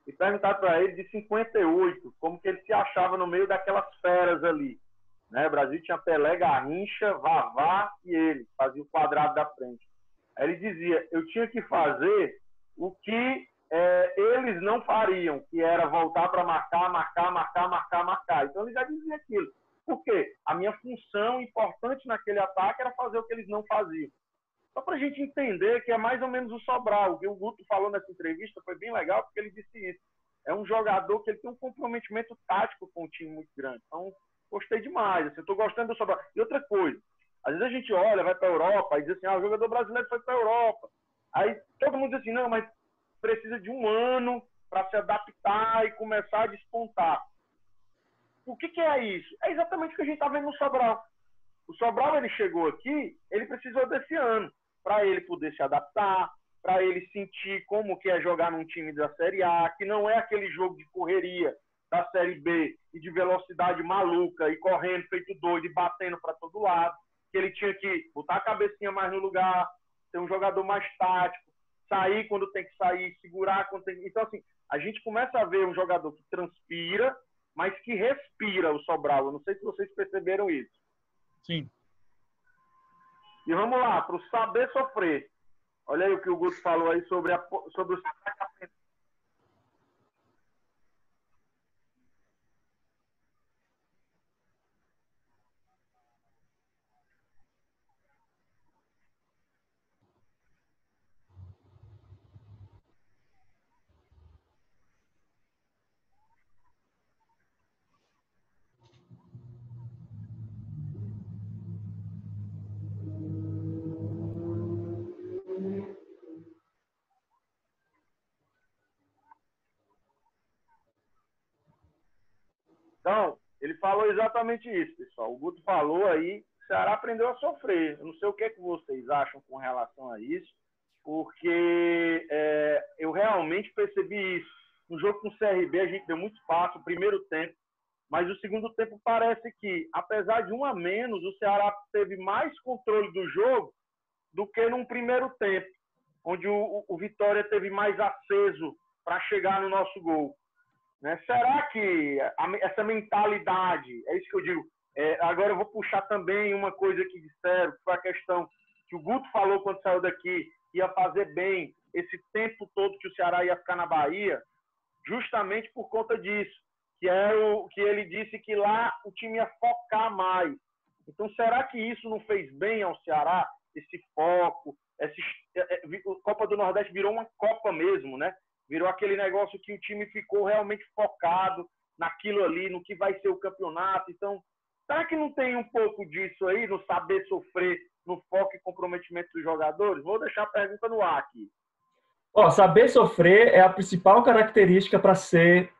E perguntaram para ele de 58, como que ele se achava no meio daquelas feras ali. Né? O Brasil tinha Pelé, Garrincha, Vavá e ele, fazia o quadrado da frente. Aí ele dizia, eu tinha que fazer o que eles não fariam, que era voltar para marcar. Então ele já dizia aquilo. Por quê? A minha função importante naquele ataque era fazer o que eles não faziam. Só para a gente entender que é mais ou menos o Sobral. O que o Guto falou nessa entrevista foi bem legal, porque ele disse isso. É um jogador que ele tem um comprometimento tático com o time muito grande. Então, gostei demais. Assim, eu estou gostando do Sobral. E outra coisa, às vezes a gente olha, vai para a Europa e diz assim, o jogador brasileiro foi para a Europa. Aí todo mundo diz assim, não, mas precisa de um ano para se adaptar e começar a despontar. O que é isso? É exatamente o que a gente está vendo no Sobral. O Sobral, ele chegou aqui, ele precisou desse ano para ele poder se adaptar, para ele sentir como que é jogar num time da Série A, que não é aquele jogo de correria da Série B e de velocidade maluca e correndo feito doido e batendo para todo lado, que ele tinha que botar a cabecinha mais no lugar, ser um jogador mais tático, sair quando tem que sair, segurar quando tem que... Então, assim, a gente começa a ver um jogador que transpira, mas que respira o Sobral. Eu não sei se vocês perceberam isso. Sim. E vamos lá, para o saber sofrer. Olha aí o que o Guto falou aí sobre o... Então, ele falou exatamente isso, pessoal. O Guto falou aí, o Ceará aprendeu a sofrer. Eu não sei o que é que vocês acham com relação a isso, porque eu realmente percebi isso. No jogo com o CRB, a gente deu muito espaço, o primeiro tempo, mas o segundo tempo parece que, apesar de um a menos, o Ceará teve mais controle do jogo do que num primeiro tempo, onde o Vitória teve mais aceso para chegar no nosso gol. né? Será que essa mentalidade, é isso que eu digo, agora eu vou puxar também uma coisa que disseram, que foi a questão que o Guto falou quando saiu daqui, ia fazer bem esse tempo todo que o Ceará ia ficar na Bahia, justamente por conta disso, que ele disse que lá o time ia focar mais. Então, será que isso não fez bem ao Ceará? Esse foco, a Copa do Nordeste virou uma Copa mesmo, né? Virou aquele negócio que o time ficou realmente focado naquilo ali, no que vai ser o campeonato. Então, será que não tem um pouco disso aí, no saber sofrer, no foco e comprometimento dos jogadores? Vou deixar a pergunta no ar aqui. Saber sofrer é a principal característica para ser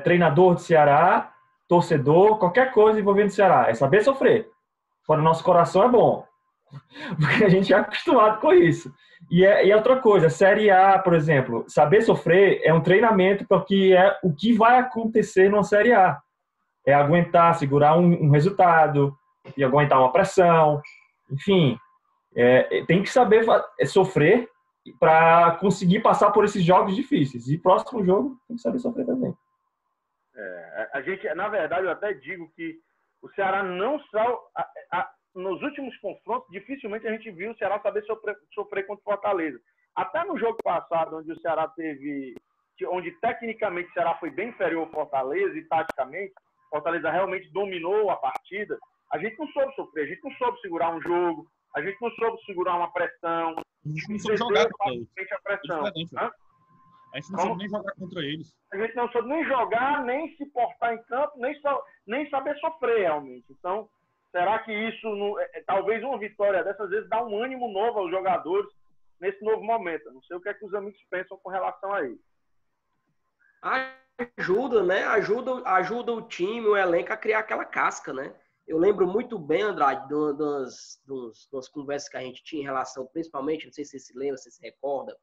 treinador de Ceará, torcedor, qualquer coisa envolvendo o Ceará. É saber sofrer. Para o nosso coração é bom. Porque a gente é acostumado com isso. E outra coisa, Série A, por exemplo, saber sofrer é um treinamento para o que vai acontecer numa Série A. É aguentar, segurar um resultado, e aguentar uma pressão, enfim. Tem que saber sofrer para conseguir passar por esses jogos difíceis. E próximo jogo tem que saber sofrer também. A gente, na verdade, eu até digo que o Ceará não só... nos últimos confrontos, dificilmente a gente viu o Ceará saber sofrer contra o Fortaleza. Até no jogo passado, onde o Ceará onde tecnicamente o Ceará foi bem inferior ao Fortaleza e taticamente, o Fortaleza realmente dominou a partida, a gente não soube sofrer, a gente não soube segurar um jogo, a gente não soube segurar uma pressão. A gente não soube jogar contra eles. A pressão. A gente não soube nem jogar contra eles. A gente não soube nem jogar, nem se portar em campo, nem saber sofrer realmente. Então, será que isso, talvez uma vitória dessas vezes, dá um ânimo novo aos jogadores nesse novo momento? Não sei o que é que os amigos pensam com relação a isso. Ajuda, né? Ajuda o time, o elenco a criar aquela casca, né? Eu lembro muito bem, Andrade, das conversas que a gente tinha em relação, principalmente, não sei se você se lembra, se você se recorda,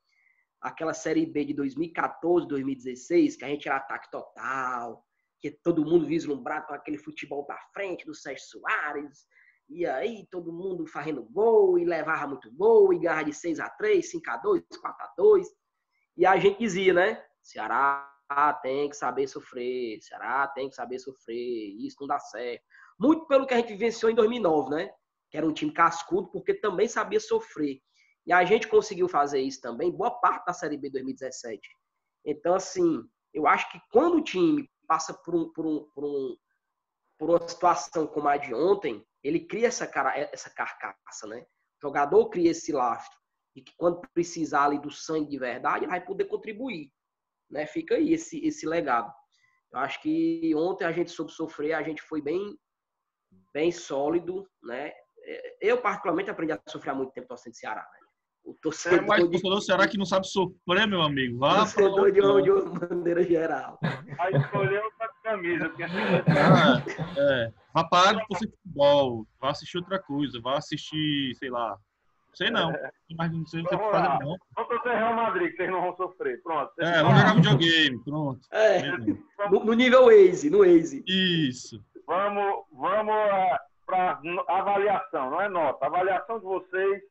aquela Série B de 2014, 2016, que a gente era ataque total, que todo mundo vislumbrado com aquele futebol para frente do Sérgio Soares, e aí todo mundo fazendo gol, e levava muito gol, e ganhava de 6-3, 5-2, 4-2, e a gente dizia, né? Ceará tem que saber sofrer, Ceará tem que saber sofrer, isso não dá certo. Muito pelo que a gente vivenciou em 2009, né? Que era um time cascudo, porque também sabia sofrer. E a gente conseguiu fazer isso também, boa parte da Série B 2017. Então, assim, eu acho que quando o time passa por uma situação como a de ontem, ele cria essa carcaça, né? O jogador cria esse lastro. E que quando precisar ali do sangue de verdade, ele vai poder contribuir. Né? Fica aí esse legado. Eu acho que ontem a gente soube sofrer, a gente foi bem sólido, né? Eu, particularmente, aprendi a sofrer há muito tempo torcendo Ceará, né? O torcedor mas o torcedor do Ceará que não sabe sofrer, meu amigo. Vá torcedor de uma maneira geral. Vai escolher outra camisa. Porque... Vá parar de torcer futebol. Vá assistir outra coisa. Vá assistir, sei lá. Sei não. Mas não sei o que fazer, não. Vamos torcer Real Madrid, que vocês não vão sofrer. Pronto. Vamos jogar videogame. Pronto. No nível Waze, no Waze. Isso. Vamos para avaliação, não é nota. Avaliação de vocês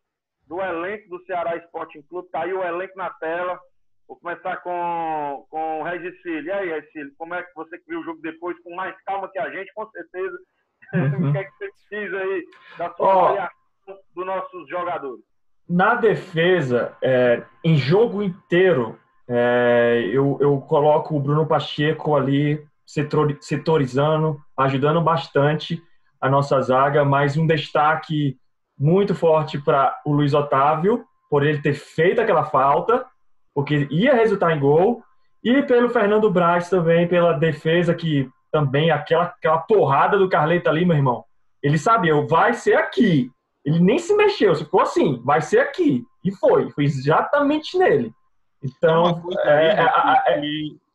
do elenco do Ceará Sporting Clube. Tá aí o elenco na tela. Vou começar com o Regicílio. E aí, Regicílio, como é que você viu o jogo depois com mais calma que a gente, com certeza? O que é que você precisa aí da sua avaliação dos nossos jogadores? Na defesa, em jogo inteiro, eu coloco o Bruno Pacheco ali setorizando, ajudando bastante a nossa zaga, mas um destaque muito forte para o Luiz Otávio, por ele ter feito aquela falta, porque ia resultar em gol, e pelo Fernando Braz também, pela defesa, que também aquela porrada do Carleto ali, meu irmão, ele sabia, vai ser aqui. Ele nem se mexeu, ficou assim, vai ser aqui. E foi exatamente nele. Então, uma coisa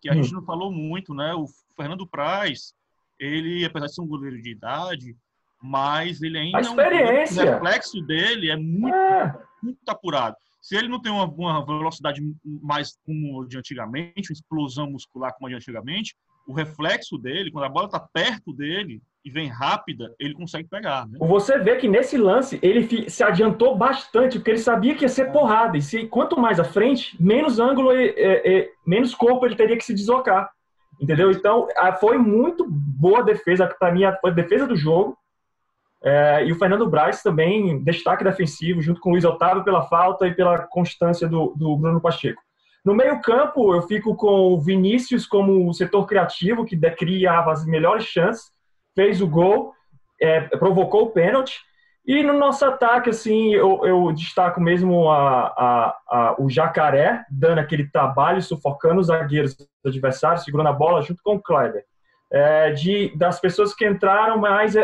que a gente não falou muito, né? O Fernando Braz, ele, apesar de ser um goleiro de idade, mas ele ainda a experiência. O reflexo dele é muito apurado. Se ele não tem uma velocidade mais como de antigamente, uma explosão muscular como a de antigamente, o reflexo dele, quando a bola está perto dele, e vem rápida, ele consegue pegar, né? Você vê que nesse lance ele se adiantou bastante, porque ele sabia que ia ser porrada. E quanto mais à frente, menos ângulo, menos corpo ele teria que se deslocar. Entendeu? Então, foi muito boa a defesa. Para mim, foi a defesa do jogo. E o Fernando Braz também, destaque defensivo, junto com o Luiz Otávio pela falta e pela constância do Bruno Pacheco. No meio-campo, eu fico com o Vinícius como o setor criativo, que criava as melhores chances, fez o gol, provocou o pênalti. E no nosso ataque, assim, eu destaco mesmo o Jacaré, dando aquele trabalho, sufocando os zagueiros adversários, segurando a bola junto com o Kleber. Das pessoas que entraram, mas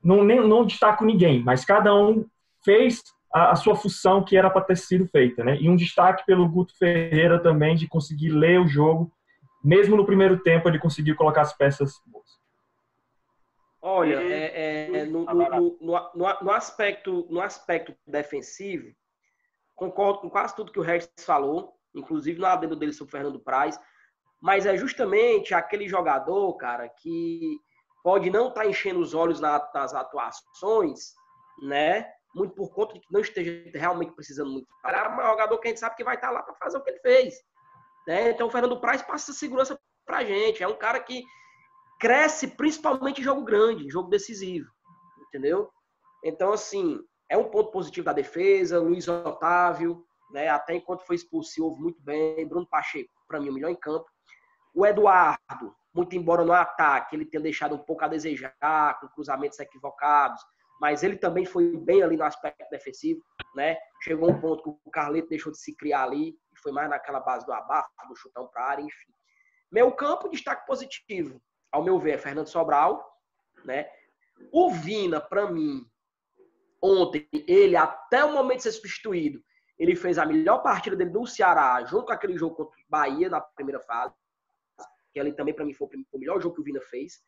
não destaco ninguém, mas cada um fez a sua função que era para ter sido feita, né? E um destaque pelo Guto Ferreira também, de conseguir ler o jogo, mesmo no primeiro tempo ele conseguiu colocar as peças boas. Olha, no aspecto defensivo, concordo com quase tudo que o Regis falou, inclusive no adendo dele sobre o Fernando Praz, mas é justamente aquele jogador, cara, que pode não estar enchendo os olhos nas atuações, né? Muito por conta de que não esteja realmente precisando muito. É um jogador que a gente sabe que vai estar lá para fazer o que ele fez, né? Então o Fernando Praz passa essa segurança pra gente. É um cara que cresce principalmente em jogo grande, em jogo decisivo, entendeu? Então, assim, é um ponto positivo da defesa. Luiz Otávio, né? Até enquanto foi expulso, se ouve muito bem. Bruno Pacheco, para mim, o melhor em campo. O Eduardo, muito embora no ataque ele tenha deixado um pouco a desejar, com cruzamentos equivocados, mas ele também foi bem ali no aspecto defensivo, né? Chegou um ponto que o Carleto deixou de se criar ali, e foi mais naquela base do abafo, do chutão para a área, enfim. Meio campo, destaque positivo, ao meu ver, é Fernando Sobral, né? O Vina, para mim, ontem, ele, até o momento de ser substituído, ele fez a melhor partida dele do Ceará, junto com aquele jogo contra o Bahia, na primeira fase, que ali também, para mim, foi o melhor jogo que o Vina fez.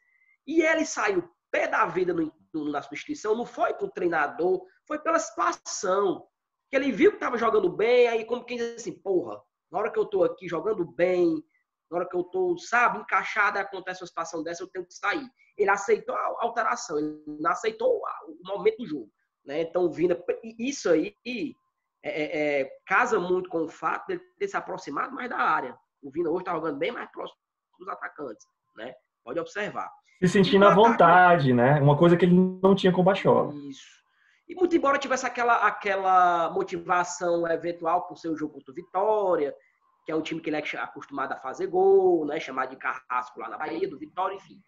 E ele saiu pé da vida na substituição, não foi com o treinador, foi pela situação. Que ele viu que estava jogando bem, aí como quem diz assim, porra, na hora que eu tô aqui jogando bem, na hora que eu tô, sabe, encaixado, acontece uma situação dessa, eu tenho que sair. Ele aceitou a alteração, ele não aceitou o momento do jogo, né? Então, o Vina, isso aí casa muito com o fato de ele ter se aproximado mais da área. O Vina hoje tá jogando bem mais próximo dos atacantes, né? Pode observar. Se sentindo à vontade, né? Uma coisa que ele não tinha com o Bachola. Isso. E muito embora tivesse aquela motivação eventual por ser o jogo contra o Vitória, que é um time que ele é acostumado a fazer gol, né? Chamado de carrasco lá na Bahia, do Vitória, enfim.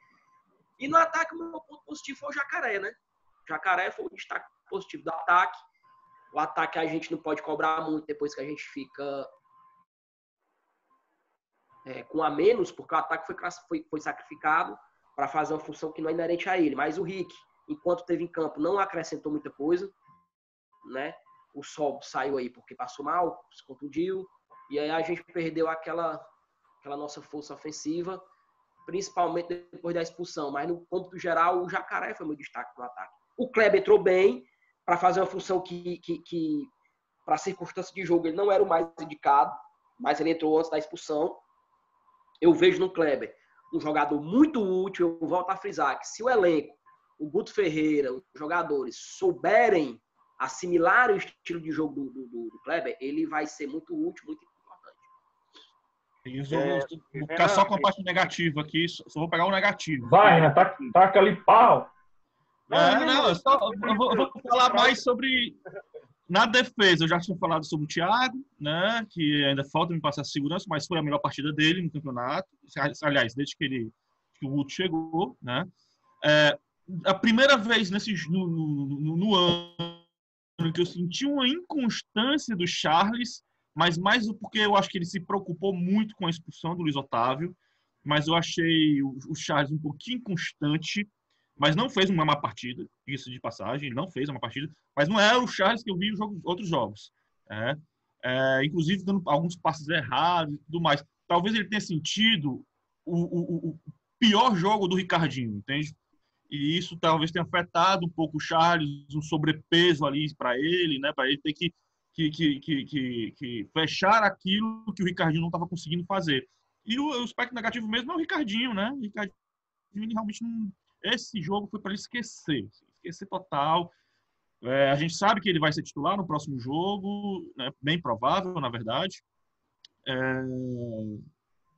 E no ataque, o meu ponto positivo foi o Jacaré, né? O Jacaré foi o destaque positivo do ataque. O ataque a gente não pode cobrar muito depois que a gente fica com a menos, porque o ataque foi sacrificado para fazer uma função que não é inerente a ele. Mas o Rick, enquanto esteve em campo, não acrescentou muita coisa, né? O Sol saiu aí porque passou mal, se contundiu, e aí a gente perdeu aquela nossa força ofensiva, principalmente depois da expulsão. Mas no cômputo geral, o Jacaré foi meu destaque no ataque. O Kleber entrou bem para fazer uma função que para a circunstância de jogo, ele não era o mais indicado, mas ele entrou antes da expulsão. Eu vejo no Kleber um jogador muito útil. Eu volto a frisar que se o elenco, o Guto Ferreira, os jogadores souberem assimilar o estilo de jogo do Kleber, ele vai ser muito útil, muito importante. Vou ficar só com a parte negativa aqui, só vou pegar o negativo. Vai, né? Taca ali pau. Eu vou falar mais sobre... Na defesa, eu já tinha falado sobre o Thiago, né, que ainda falta me passar segurança, mas foi a melhor partida dele no campeonato. Aliás, desde que o Guto chegou, né. A primeira vez no ano que eu senti uma inconstância do Charles, mas mais porque eu acho que ele se preocupou muito com a expulsão do Luiz Otávio, mas eu achei o Charles um pouquinho inconstante, mas não fez uma má partida, isso de passagem, não fez uma partida, mas não era o Charles que eu vi em outros jogos. Inclusive dando alguns passes errados e tudo mais. Talvez ele tenha sentido o pior jogo do Ricardinho, entende? E isso talvez tenha afetado um pouco o Charles, um sobrepeso ali para ele, né? Para ele ter que fechar aquilo que o Ricardinho não estava conseguindo fazer. E o aspecto negativo mesmo é o Ricardinho, né? O Ricardinho realmente esse jogo foi para ele esquecer total. A gente sabe que ele vai ser titular no próximo jogo, né? Bem provável, na verdade.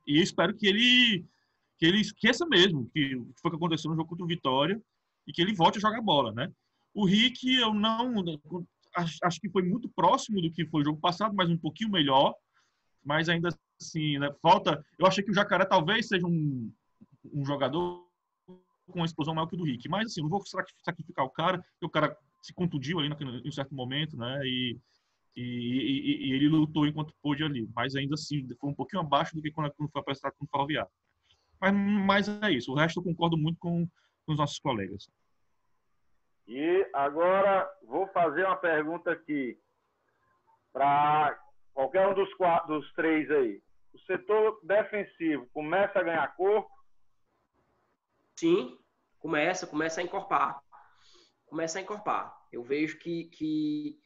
E espero que ele esqueça mesmo que foi o que aconteceu no jogo contra o Vitória e que ele volte a jogar bola, né? O Rick, eu não... Acho que foi muito próximo do que foi o jogo passado, mas um pouquinho melhor. Mas ainda assim, né? Falta... Eu achei que o Jacaré talvez seja um jogador com uma explosão maior que o do Rick. Mas assim, não vou sacrificar o cara, porque o cara se contundiu ali em um certo momento, né? E ele lutou enquanto pôde ali. Mas ainda assim, foi um pouquinho abaixo do que quando foi apresentado com o Ferroviário. Mas é isso. O resto eu concordo muito com os nossos colegas. E agora vou fazer uma pergunta aqui para qualquer um dos três aí. O setor defensivo começa a ganhar corpo? Sim, começa a encorpar. Eu vejo que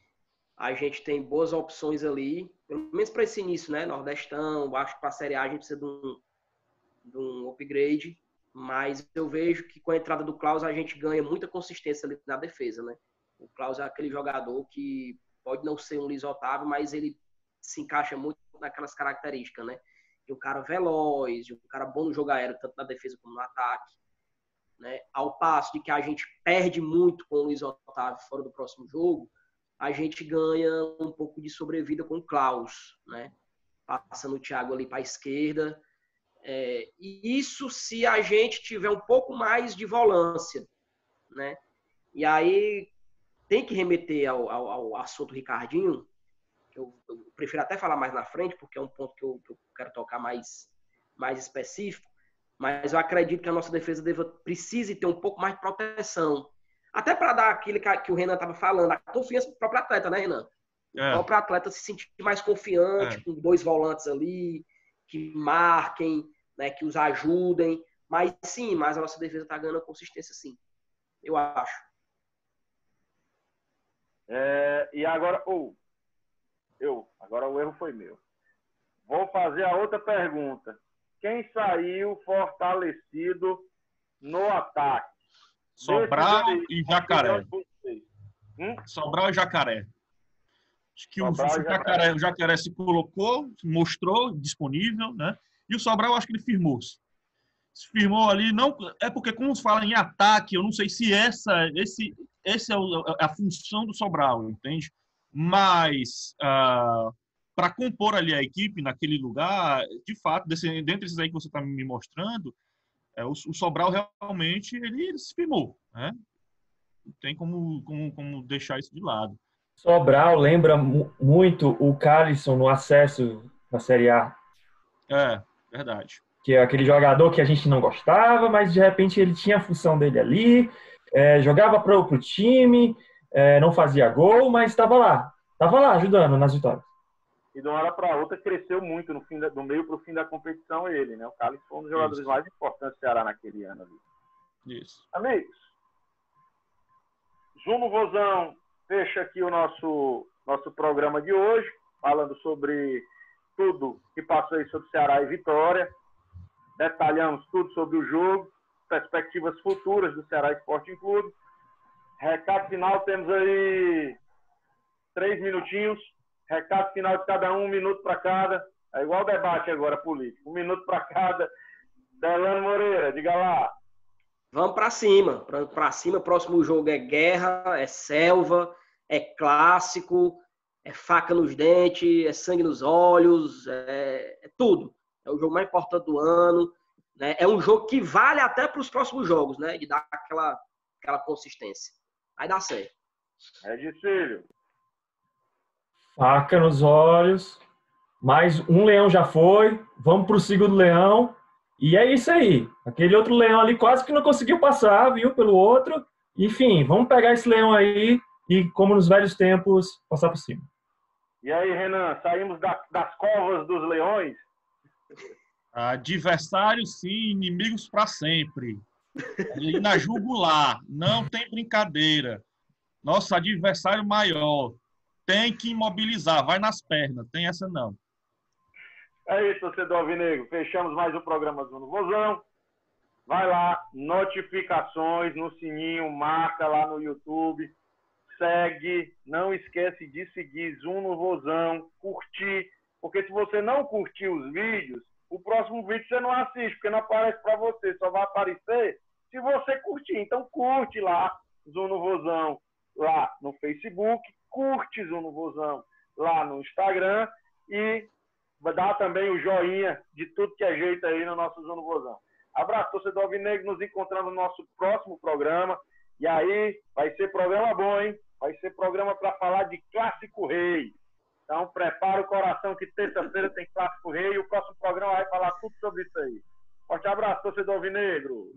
a gente tem boas opções ali, pelo menos para esse início, né? Nordestão, acho que para a Série A a gente precisa de um upgrade, mas eu vejo que com a entrada do Klaus a gente ganha muita consistência ali na defesa, né? O Klaus é aquele jogador que pode não ser um Luiz Otávio, mas ele se encaixa muito naquelas características, né? De um cara veloz, de um cara bom no jogo aéreo, tanto na defesa como no ataque. Né? Ao passo de que a gente perde muito com o Luiz Otávio fora do próximo jogo, a gente ganha um pouco de sobrevida com o Klaus, né? Passando o Thiago ali para a esquerda. E isso se a gente tiver um pouco mais de volância, né? E aí tem que remeter ao assunto do Ricardinho, que eu prefiro até falar mais na frente, porque é um ponto que eu quero tocar mais específico. Mas eu acredito que a nossa defesa precise ter um pouco mais de proteção. Até para dar aquilo que o Renan estava falando, a confiança do próprio atleta, né, Renan? O próprio atleta se sentir mais confiante, com dois volantes ali, que marquem, né, que os ajudem. Mas sim, a nossa defesa está ganhando consistência, sim. Eu acho. E agora, agora o erro foi meu. Vou fazer a outra pergunta. Quem saiu fortalecido no ataque? Sobral e Jacaré. Sobral e Jacaré. Acho que o Jacaré se colocou, se mostrou disponível, né? E o Sobral, eu acho que ele firmou-se. Se firmou ali, não é porque quando se fala em ataque, eu não sei se essa é a função do Sobral, entende? Mas para compor ali a equipe naquele lugar, de fato, dentre esses aí que você está me mostrando, o Sobral realmente ele se firmou, né? Não tem como deixar isso de lado. Sobral lembra muito o Calisson no acesso na Série A. Verdade. Que é aquele jogador que a gente não gostava, mas de repente ele tinha a função dele ali, jogava para o time, não fazia gol, mas estava lá ajudando nas vitórias. E de uma hora para outra cresceu muito do meio para o fim da competição ele, né? O Carlos foi um dos jogadores mais importantes do Ceará naquele ano ali. Isso. Amigos, Zuno Vozão fecha aqui o nosso programa de hoje, falando sobre tudo que passou aí sobre Ceará e Vitória. Detalhamos tudo sobre o jogo, perspectivas futuras do Ceará Sporting Clube. Recado final, temos aí 3 minutinhos. Recado final de cada um minuto para cada. É igual debate agora político. 1 minuto para cada. Delano Moreira, diga lá. Vamos para cima. Para cima, próximo jogo é guerra, é selva, é clássico, é faca nos dentes, é sangue nos olhos, é tudo. É o jogo mais importante do ano. Né? É um jogo que vale até para os próximos jogos, né? De dar aquela consistência. Vai dar certo. Edicílio. Faca nos olhos. Mais um leão já foi. Vamos para o segundo leão. E é isso aí. Aquele outro leão ali quase que não conseguiu passar, viu? Pelo outro. Enfim, vamos pegar esse leão aí e, como nos velhos tempos, passar por cima. E aí, Renan, saímos das covas dos leões? Adversários, sim, inimigos para sempre. E na jugular, não tem brincadeira. Nosso adversário maior tem que imobilizar, vai nas pernas, tem essa não. É isso, torcedor alvinegro. Fechamos mais um programa do Vozão. vai lá, notificações no sininho, marca lá no YouTube, segue, não esquece de seguir Zoom no Vozão, curtir, porque se você não curtir os vídeos, o próximo vídeo você não assiste, porque não aparece para você, só vai aparecer se você curtir. Então curte lá Zoom no Vozão lá no Facebook, curte Zoom no Vozão lá no Instagram e dá também o joinha de tudo que é jeito aí no nosso Zoom no Vozão. Abraço, torcedor alvinegro, nos encontramos no nosso próximo programa. E aí, vai ser programa bom, hein? Vai ser programa para falar de Clássico Rei. Então, prepara o coração que terça-feira tem Clássico Rei e o próximo programa vai falar tudo sobre isso aí. Forte abraço, torcedor alvinegro.